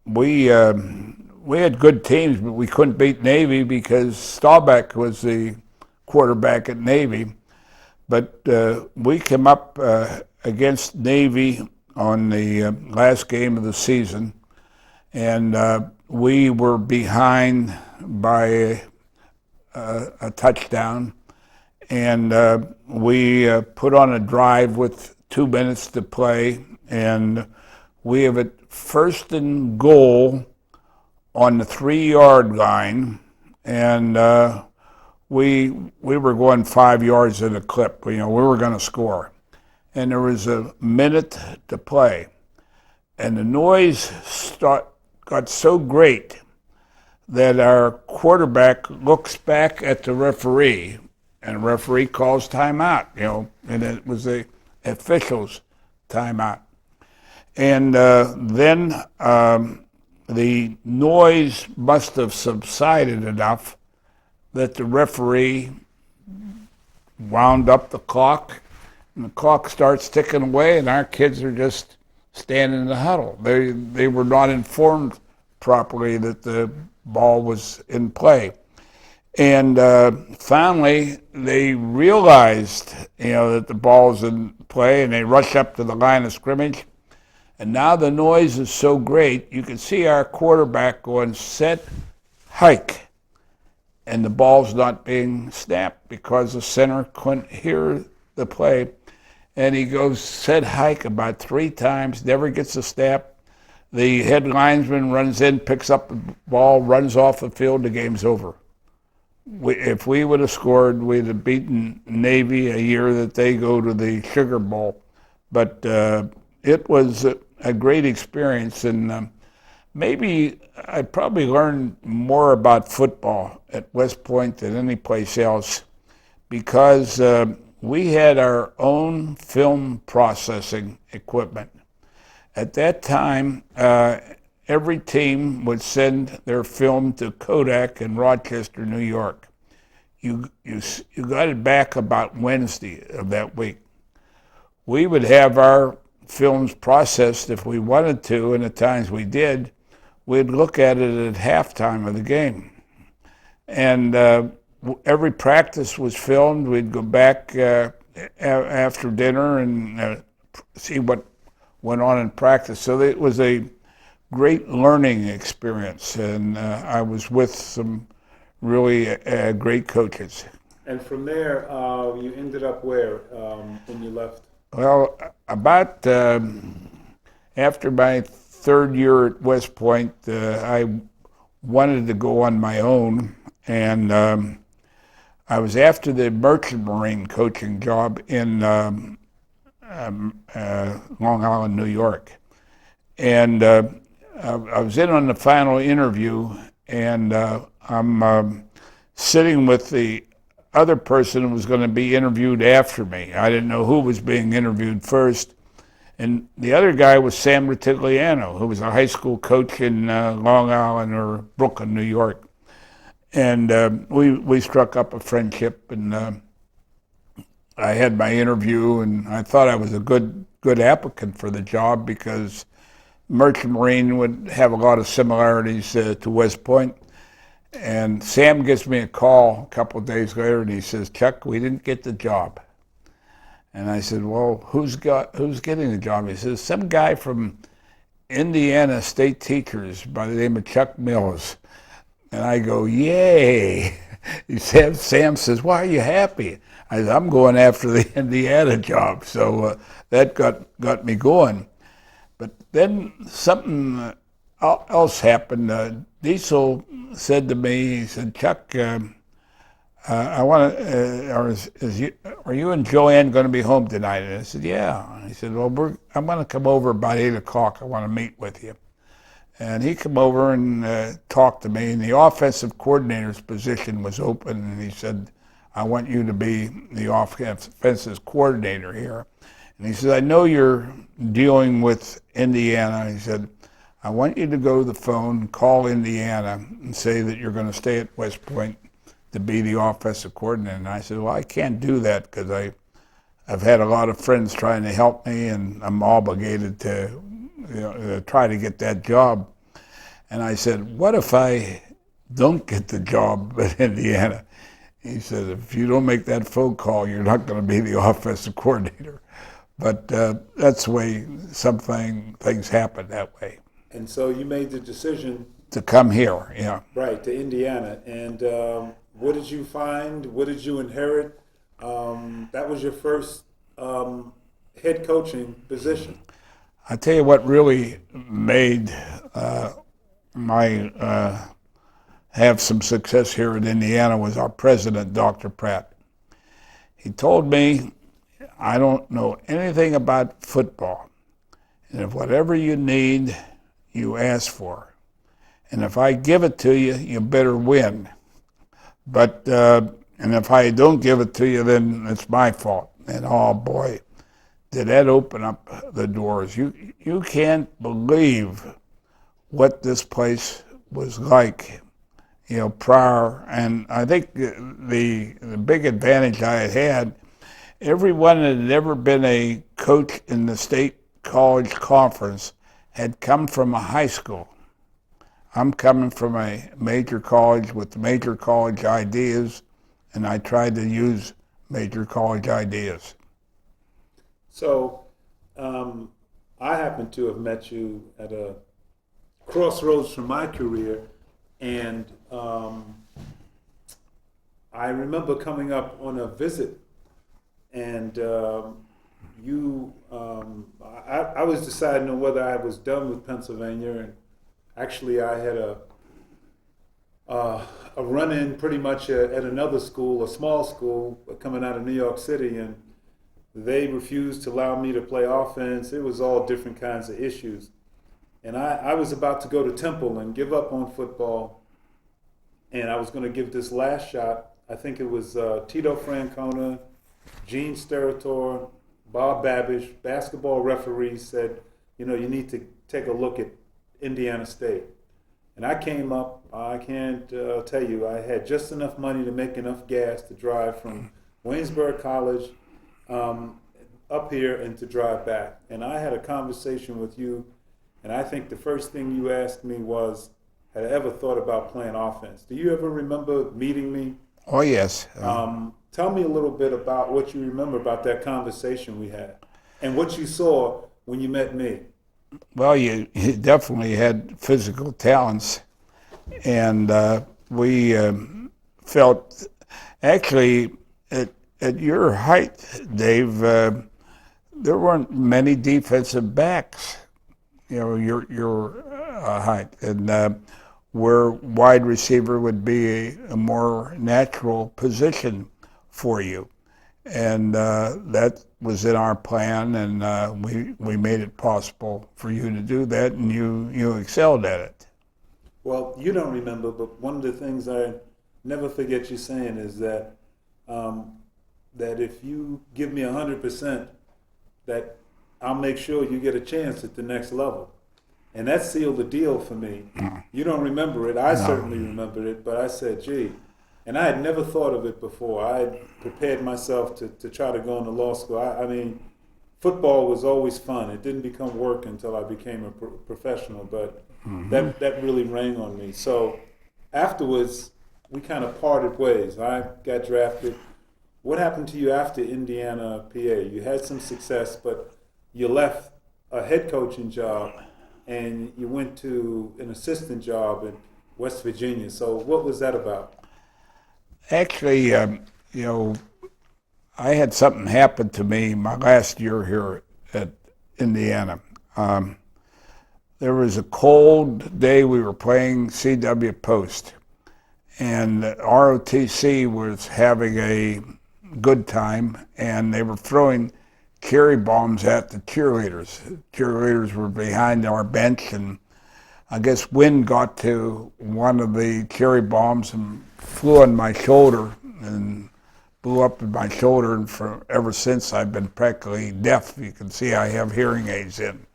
we had good teams, but we couldn't beat Navy because Staubach was the quarterback at Navy. But we came up against Navy on the last game of the season, and we were behind by a touchdown, and we put on a drive with 2 minutes to play, and we have it first and goal on the 3-yard line, and we were going 5 yards at a clip. We were going to score, and there was a minute to play, and the noise got so great that our quarterback looks back at the referee, and the referee calls timeout. And it was the officials' timeout, and then the noise must have subsided enough that the referee wound up the clock, and the clock starts ticking away, and our kids are just standing in the huddle. They were not informed properly that the ball was in play. And finally, they realized, that the ball's in play, and they rush up to the line of scrimmage. And now the noise is so great, you can see our quarterback going set, hike, and the ball's not being snapped because the center couldn't hear the play. And he goes set, hike about 3 times, never gets a snap. The head linesman runs in, picks up the ball, runs off the field, the game's over. If we would have scored, we'd have beaten Navy a year that they go to the Sugar Bowl. But it was a great experience, and maybe I probably learned more about football at West Point than any place else because we had our own film processing equipment. At that time, every team would send their film to Kodak in Rochester, New York. You got it back about Wednesday of that week. We would have our films processed if we wanted to, and at times we did. We'd look at it at halftime of the game. And every practice was filmed. We'd go back after dinner and see what went on in practice. So it was a great learning experience, and I was with some really great coaches. And from there, you ended up where when you left? Well, about after my 3rd year at West Point, I wanted to go on my own, and I was after the Merchant Marine coaching job in Long Island, New York. And I was in on the final interview, and I'm sitting with the other person who was going to be interviewed after me. I didn't know who was being interviewed first. And the other guy was Sam Ritigliano, who was a high school coach in Long Island or Brooklyn, New York. And we struck up a friendship, and I had my interview, and I thought I was a good applicant for the job because Merchant Marine would have a lot of similarities to West Point. And Sam gives me a call a couple of days later, and he says, "Chuck, we didn't get the job." And I said, "Well, who's getting the job?" He says, "Some guy from Indiana State Teachers by the name of Chuck Mills." And I go, "Yay!" Sam says, "Why are you happy?" I said, "I'm going after the Indiana job." So that got me going. But then something else happened. Diesel said to me, he said, "Chuck, I want to, are you and Joanne going to be home tonight?" And I said, "Yeah." And he said, "Well, I'm going to come over about 8 o'clock. I want to meet with you." And he came over and talked to me, and the offensive coordinator's position was open, and he said, "I want you to be the offensive coordinator here." And he said, "I know you're dealing with Indiana." He said, "I want you to go to the phone, call Indiana, and say that you're going to stay at West Point to be the offensive coordinator." And I said, "Well, I can't do that because I've had a lot of friends trying to help me, and I'm obligated to try to get that job." And I said, "What if I don't get the job at Indiana?" He said, "If you don't make that phone call, you're not going to be the offensive coordinator." But that's the way things happen that way. And so you made the decision, To come here, yeah. right, to Indiana. And what did you find? What did you inherit? That was your first head coaching position. I tell you what really made my have some success here in Indiana was our president, Dr. Pratt. He told me, "I don't know anything about football, and if whatever you need, you ask for. And if I give it to you, you better win. But and if I don't give it to you, then it's my fault." And oh boy, did that open up the doors. You can't believe what this place was like, prior. And I think the big advantage I had, everyone that had ever been a coach in the state college conference had come from a high school. I'm coming from a major college with major college ideas, and I tried to use major college ideas. So I happen to have met you at a crossroads from my career, and I remember coming up on a visit, and I was deciding on whether I was done with Pennsylvania, and actually I had a run-in pretty much at another school, a small school coming out of New York City, and they refused to allow me to play offense. It was all different kinds of issues. And I was about to go to Temple and give up on football, and I was going to give this last shot. I think it was Tito Francona, Gene Steratore, Bob Babish, basketball referees said, you need to take a look at Indiana State. And I came up, I can't tell you, I had just enough money to make enough gas to drive from Waynesburg College up here and to drive back. And I had a conversation with you, and I think the first thing you asked me was, had I ever thought about playing offense? Do you ever remember meeting me? Oh, yes. Tell me a little bit about what you remember about that conversation we had and what you saw when you met me. Well, you definitely had physical talents, and we felt, actually, at your height, Dave, there weren't many defensive backs, your height, and where wide receiver would be a more natural position for you. And that was in our plan, and we made it possible for you to do that, and you excelled at it. Well, you don't remember, but one of the things I never forget you saying is that that if you give me 100%, that I'll make sure you get a chance at the next level. And that sealed the deal for me. You don't remember it. I certainly remembered it, but I said, gee. And I had never thought of it before. I had prepared myself to try to go into law school. I mean, football was always fun. It didn't become work until I became a professional, but that really rang on me. So afterwards, we kind of parted ways. I got drafted. What happened to you after Indiana, PA? You had some success, but you left a head coaching job and you went to an assistant job in West Virginia. So what was that about? Actually, you know, I had something happen to me my last year here at Indiana. There was a cold day. We were playing CW Post, and ROTC was having a good time, and they were throwing cherry bombs at the cheerleaders. Cheerleaders were behind our bench, and I guess wind got to one of the cherry bombs and flew on my shoulder and blew up in my shoulder. And ever since, I've been practically deaf. You can see I have hearing aids in.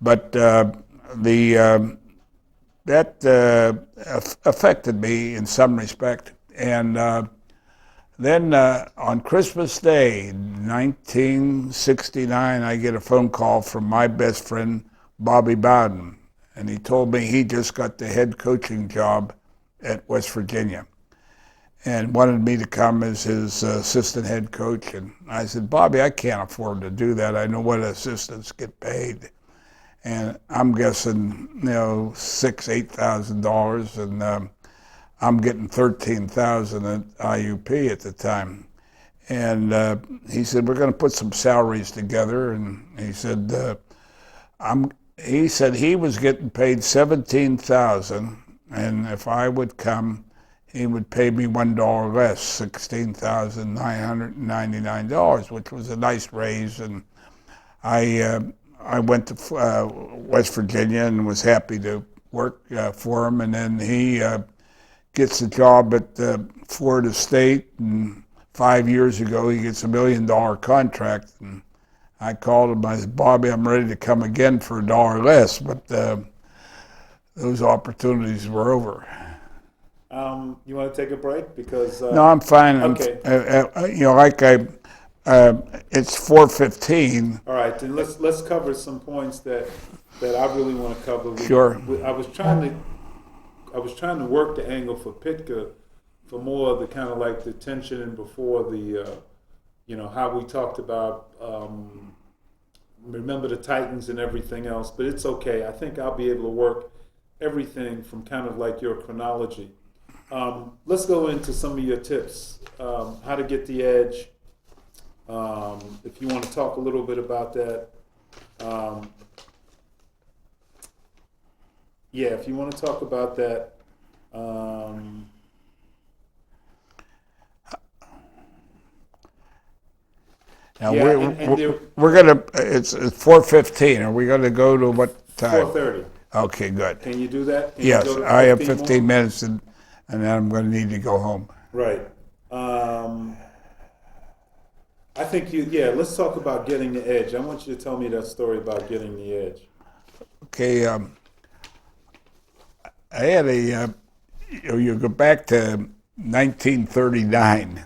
But that affected me in some respect. And then on Christmas Day, 1969, I get a phone call from my best friend, Bobby Bowden. And he told me he just got the head coaching job at West Virginia and wanted me to come as his assistant head coach. And I said, Bobby, I can't afford to do that. I know what assistants get paid. And I'm guessing, $6,000, $8,000, and I'm getting $13,000 at IUP at the time. And he said, we're going to put some salaries together. And he said, he said he was getting paid $17,000, and if I would come, he would pay me $1 less, $16,999, which was a nice raise. And I went to West Virginia and was happy to work for him. And then he gets a job at Florida State, and 5 years ago he gets $1 million contract. And I called him. I said, Bobby, I'm ready to come again for $1 less, but those opportunities were over. You want to take a break? Because No, I'm fine. okay. It's 4:15. All right, then let's cover some points that I really want to cover. Sure. I was trying to work the angle for Pitka for more of the kind of like the tension and before the how we talked about remember the Titans and everything else, but it's okay. I think I'll be able to work everything from kind of like your chronology. Let's go into some of your tips, how to get the edge. If you want to talk a little bit about that. If you want to talk about that. Now we're gonna. It's 4:15. Are we gonna go to what time? 4:30. Okay, good. Can you do that? Can Yes, you go to I have 15 15 more? minutes, and then I'm going to need to go home. Right. I think let's talk about getting the edge. I want you to tell me that story about getting the edge. Okay, I had you go back to 1939.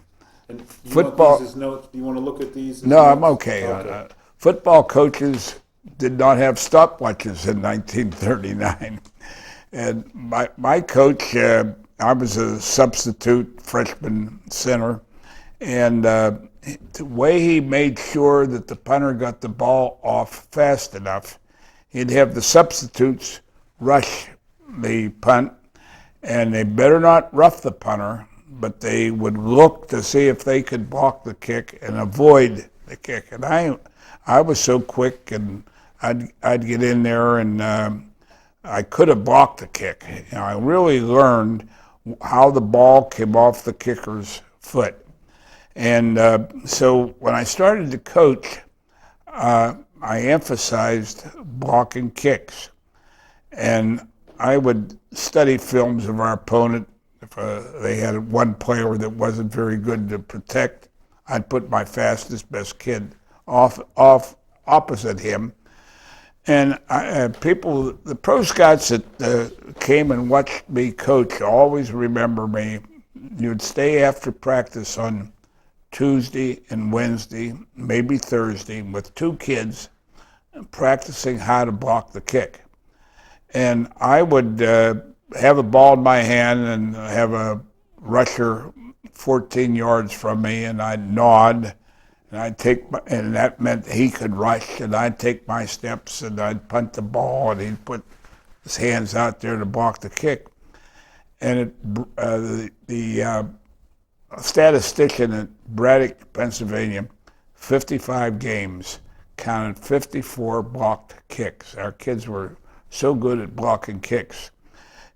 And you Football- want these as notes? Do you want to look at these? As No, notes? I'm okay. Football coaches did not have stopwatches in 1939. And my coach, I was a substitute freshman center, and the way he made sure that the punter got the ball off fast enough, he'd have the substitutes rush the punt, and they better not rough the punter, but they would look to see if they could block the kick and avoid the kick. And I was so quick, and I'd get in there, and I could have blocked the kick. I really learned how the ball came off the kicker's foot. And so when I started to coach, I emphasized blocking kicks. And I would study films of our opponent. If they had one player that wasn't very good to protect, I'd put my fastest, best kid off opposite him. And the pro scouts that came and watched me coach always remember me you'd stay after practice on Tuesday and Wednesday, maybe Thursday, with two kids practicing how to block the kick. And I would have a ball in my hand and have a rusher 14 yards from me, and I'd nod, and and that meant he could rush, and I'd take my steps, and I'd punt the ball, and he'd put his hands out there to block the kick. And the statistician at Braddock, Pennsylvania, 55 games, counted 54 blocked kicks. Our kids were so good at blocking kicks.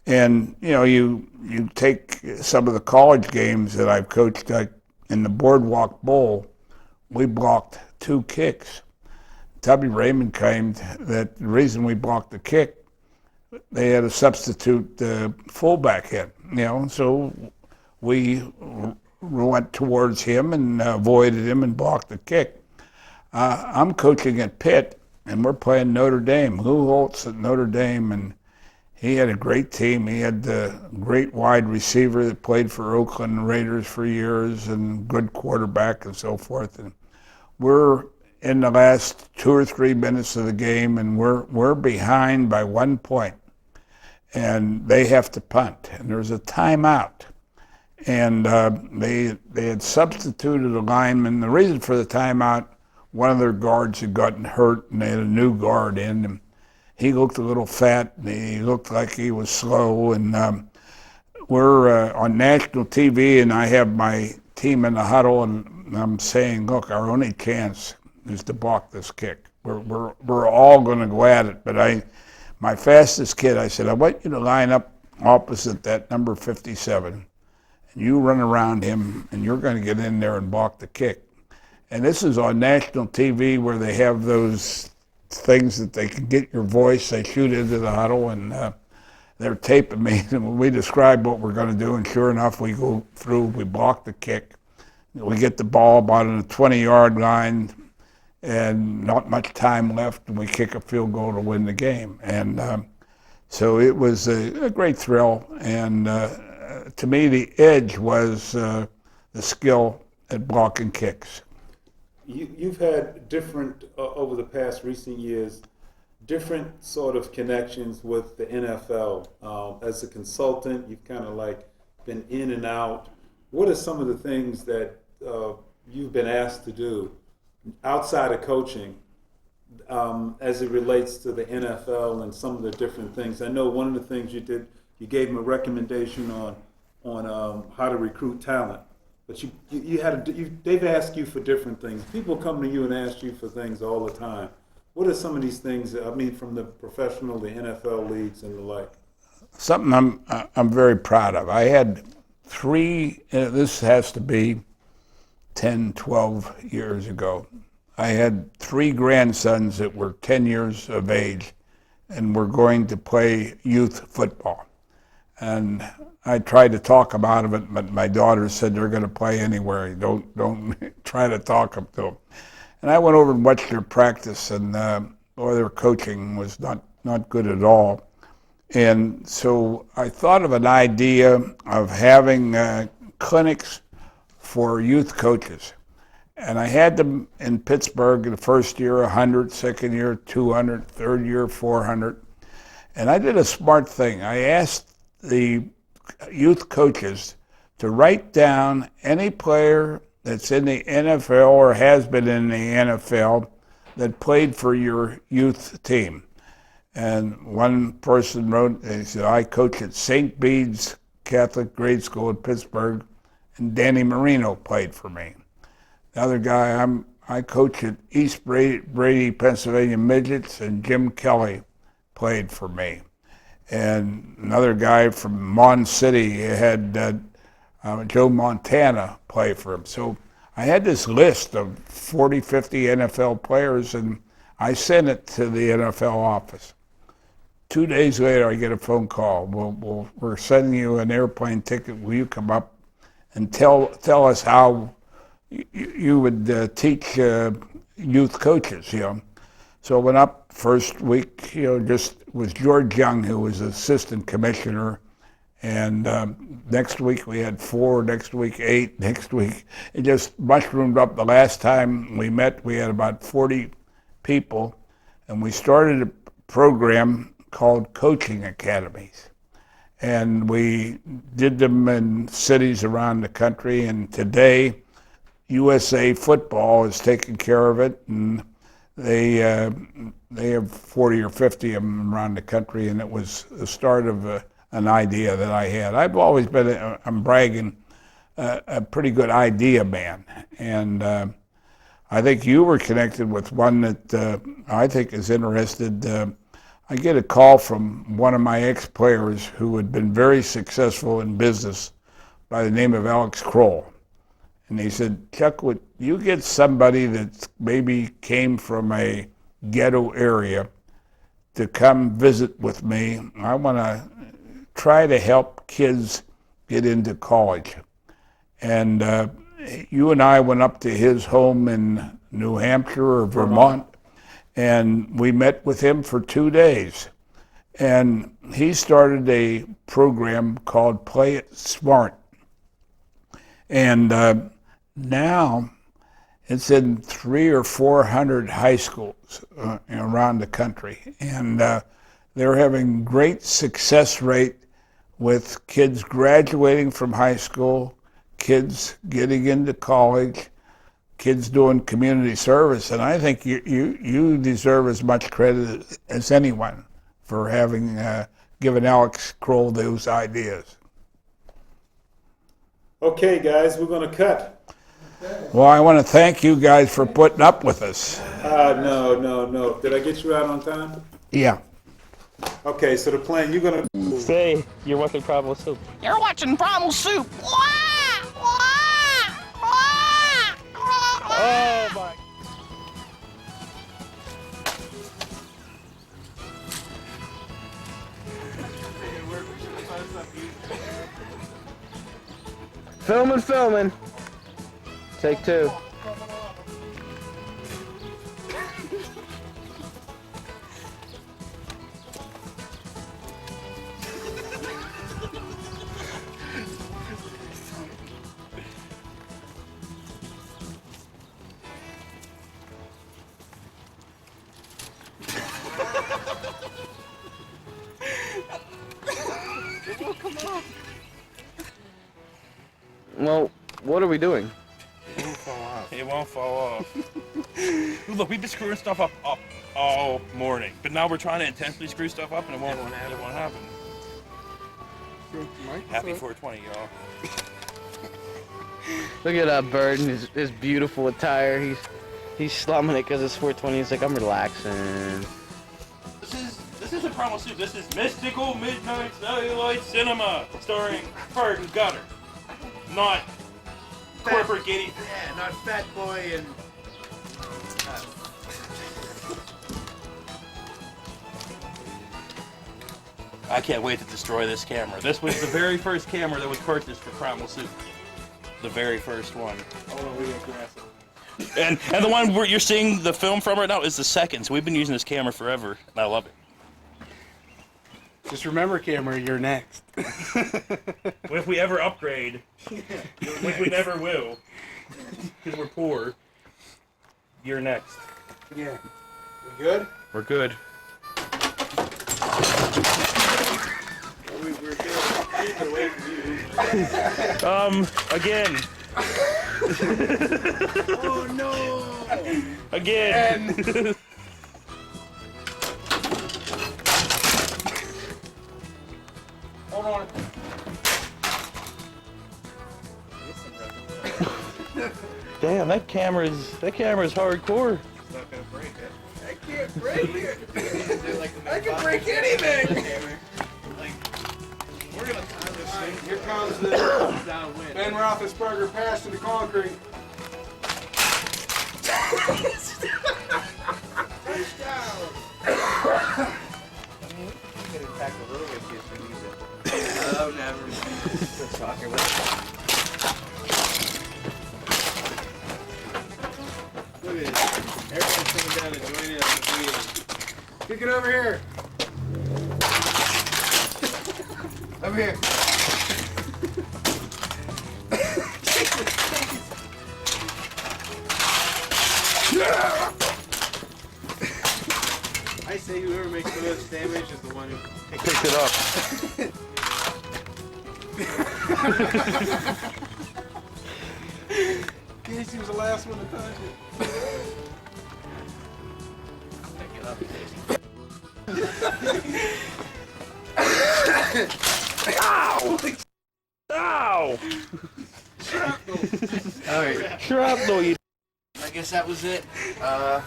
And, you take some of the college games that I've coached, like in the Boardwalk Bowl, we blocked 2 kicks. Tubby Raymond claimed that the reason we blocked the kick, they had a substitute fullback in, so we went towards him and avoided him and blocked the kick. I'm coaching at Pitt, and we're playing Notre Dame. Lou Holtz at Notre Dame, and he had a great team. He had the great wide receiver that played for Oakland Raiders for years and good quarterback and so forth. And we're in the last 2 or 3 minutes of the game, and we're behind by 1 point, and they have to punt, and there's a timeout. And they had substituted a lineman. The reason for the timeout, one of their guards had gotten hurt, and they had a new guard in, and he looked a little fat, and he looked like he was slow. And we're on national TV, and I have my team in the huddle, and I'm saying, look, our only chance is to block this kick. We're all going to go at it. But my fastest kid, I said, I want you to line up opposite that number 57. And you run around him, and you're going to get in there and block the kick. And this is on national TV where they have those things that they can get your voice. They shoot into the huddle, and they're taping me. And we describe what we're going to do, and sure enough, we go through, we block the kick. We get the ball about on the 20-yard line, and not much time left, and we kick a field goal to win the game. And so it was a great thrill, and to me, the edge was the skill at blocking kicks. You've had different, over the past recent years, different sort of connections with the NFL. As a consultant, you've kind of like been in and out. What are some of the things that you've been asked to do outside of coaching as it relates to the NFL and some of the different things? I know one of the things you did, you gave them a recommendation on how to recruit talent. But they've asked you for different things. People come to you and ask you for things all the time. What are some of these things, from the professional, the NFL leagues and the like? Something I'm very proud of. I had 3, this has to be 10, 12 years ago. I had 3 grandsons that were 10 years of age and were going to play youth football. And I tried to talk them out of it, but my daughter said they're going to play anywhere. Don't try to talk them to them. And I went over and watched their practice, and their coaching was not good at all. And so I thought of an idea of having clinics for youth coaches. And I had them in Pittsburgh in the first year, 100, second year, 200, third year, 400. And I did a smart thing. I asked the youth coaches to write down any player that's in the NFL or has been in the NFL that played for your youth team. And one person wrote, he said, I coach at St. Bede's Catholic Grade School in Pittsburgh, and Danny Marino played for me. The other guy, I coach at East Brady, Pennsylvania Midgets, and Jim Kelly played for me. And another guy from Mon City had Joe Montana play for him. So I had this list of 40, 50 NFL players, and I sent it to the NFL office. 2 days later, I get a phone call. We're sending you an airplane ticket. Will you come up and tell us how you would teach youth coaches, So I went up first week, just was George Young, who was assistant commissioner, And next week we had 4, next week 8, next week it just mushroomed up. The last time we met, we had about 40 people, and we started a program called Coaching Academies. And we did them in cities around the country, and today USA Football is taking care of it, and they have 40 or 50 of them around the country, and it was the start of an idea that I had. I've always been, I'm bragging, a pretty good idea man, and I think you were connected with one that I think is interested. I get a call from one of my ex-players who had been very successful in business by the name of Alex Kroll. And he said, Chuck, would you get somebody that maybe came from a ghetto area to come visit with me? I want to try to help kids get into college. And you and I went up to his home in New Hampshire or Vermont, and we met with him for 2 days. And he started a program called Play It Smart. And now it's in 300 or 400 high schools around the country. And they're having great success rate with kids graduating from high school, kids getting into college, kids doing community service. And I think you deserve as much credit as anyone for having given Alex Kroll those ideas. Okay, guys, we're going to cut. Well, I want to thank you guys for putting up with us. No. Did I get you out on time? Yeah. Okay, so the plan, you're going to... Say, you're watching Primal Soup. You're watching Primal Soup. Oh my. Filming. Take 2. Well, what are we doing? It won't fall off. Look, we've been screwing stuff up all morning, but now we're trying to intentionally screw stuff up, and it won't happen. Happy 420, y'all. Look at that bird in his beautiful attire. He's slumming it because it's 420. He's like, I'm relaxing. This isn't Primal Soup. This is Mystical Midnight Celluloid Cinema, starring Bird and Gutter, not corporate giddy. Yeah, not Fat Boy and... I can't wait to destroy this camera. This was the very first camera that was purchased for Primal Soup. The very first one. And the one where you're seeing the film from right now is the second. So we've been using this camera forever, and I love it. Just remember, camera, you're next. If we ever upgrade, which we never will, because we're poor, you're next. Yeah. We good? We're good. We're good. Either way from you. Again. Oh no! Again. Hold on. Damn, that camera's hardcore. It's not gonna break it. I can't break it. I can break anything. We're gonna tie this thing. Here comes the Ben Roethlisberger pass to the concrete. Touchdown. I'm gonna attack a little bit if we need it. Oh, never mind. Talking with. Look at this. Everyone's coming down to join in on the field. Kick it over here. Over here. I say whoever makes the most damage is the one who Picked it up. Casey was the last one to touch Ow! Alright, Shrapnel, you. I guess that was it. I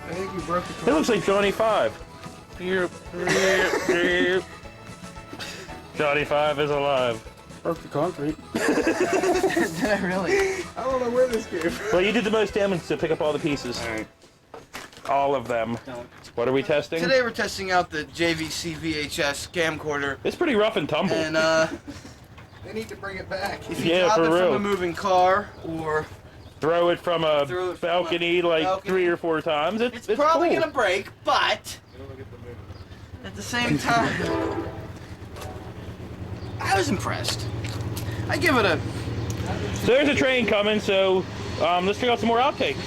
think we broke the It looks like Johnny Five. Johnny Five is alive. Broke the concrete. Did I really? I don't know where this came from. Well, you did the most damage to pick up all the pieces. Alright. All of them. What are we testing? Today we're testing out the JVC VHS camcorder, It's pretty rough and tumble. and They need to bring it back. if you Yeah, drop for it from real. a moving car, or Throw it from a Throw it from balcony a like balcony. 3 or 4 times. it's probably cool. gonna break, but at the same time, I was impressed. I give it a. So there's a train coming, so let's check out some more outtakes.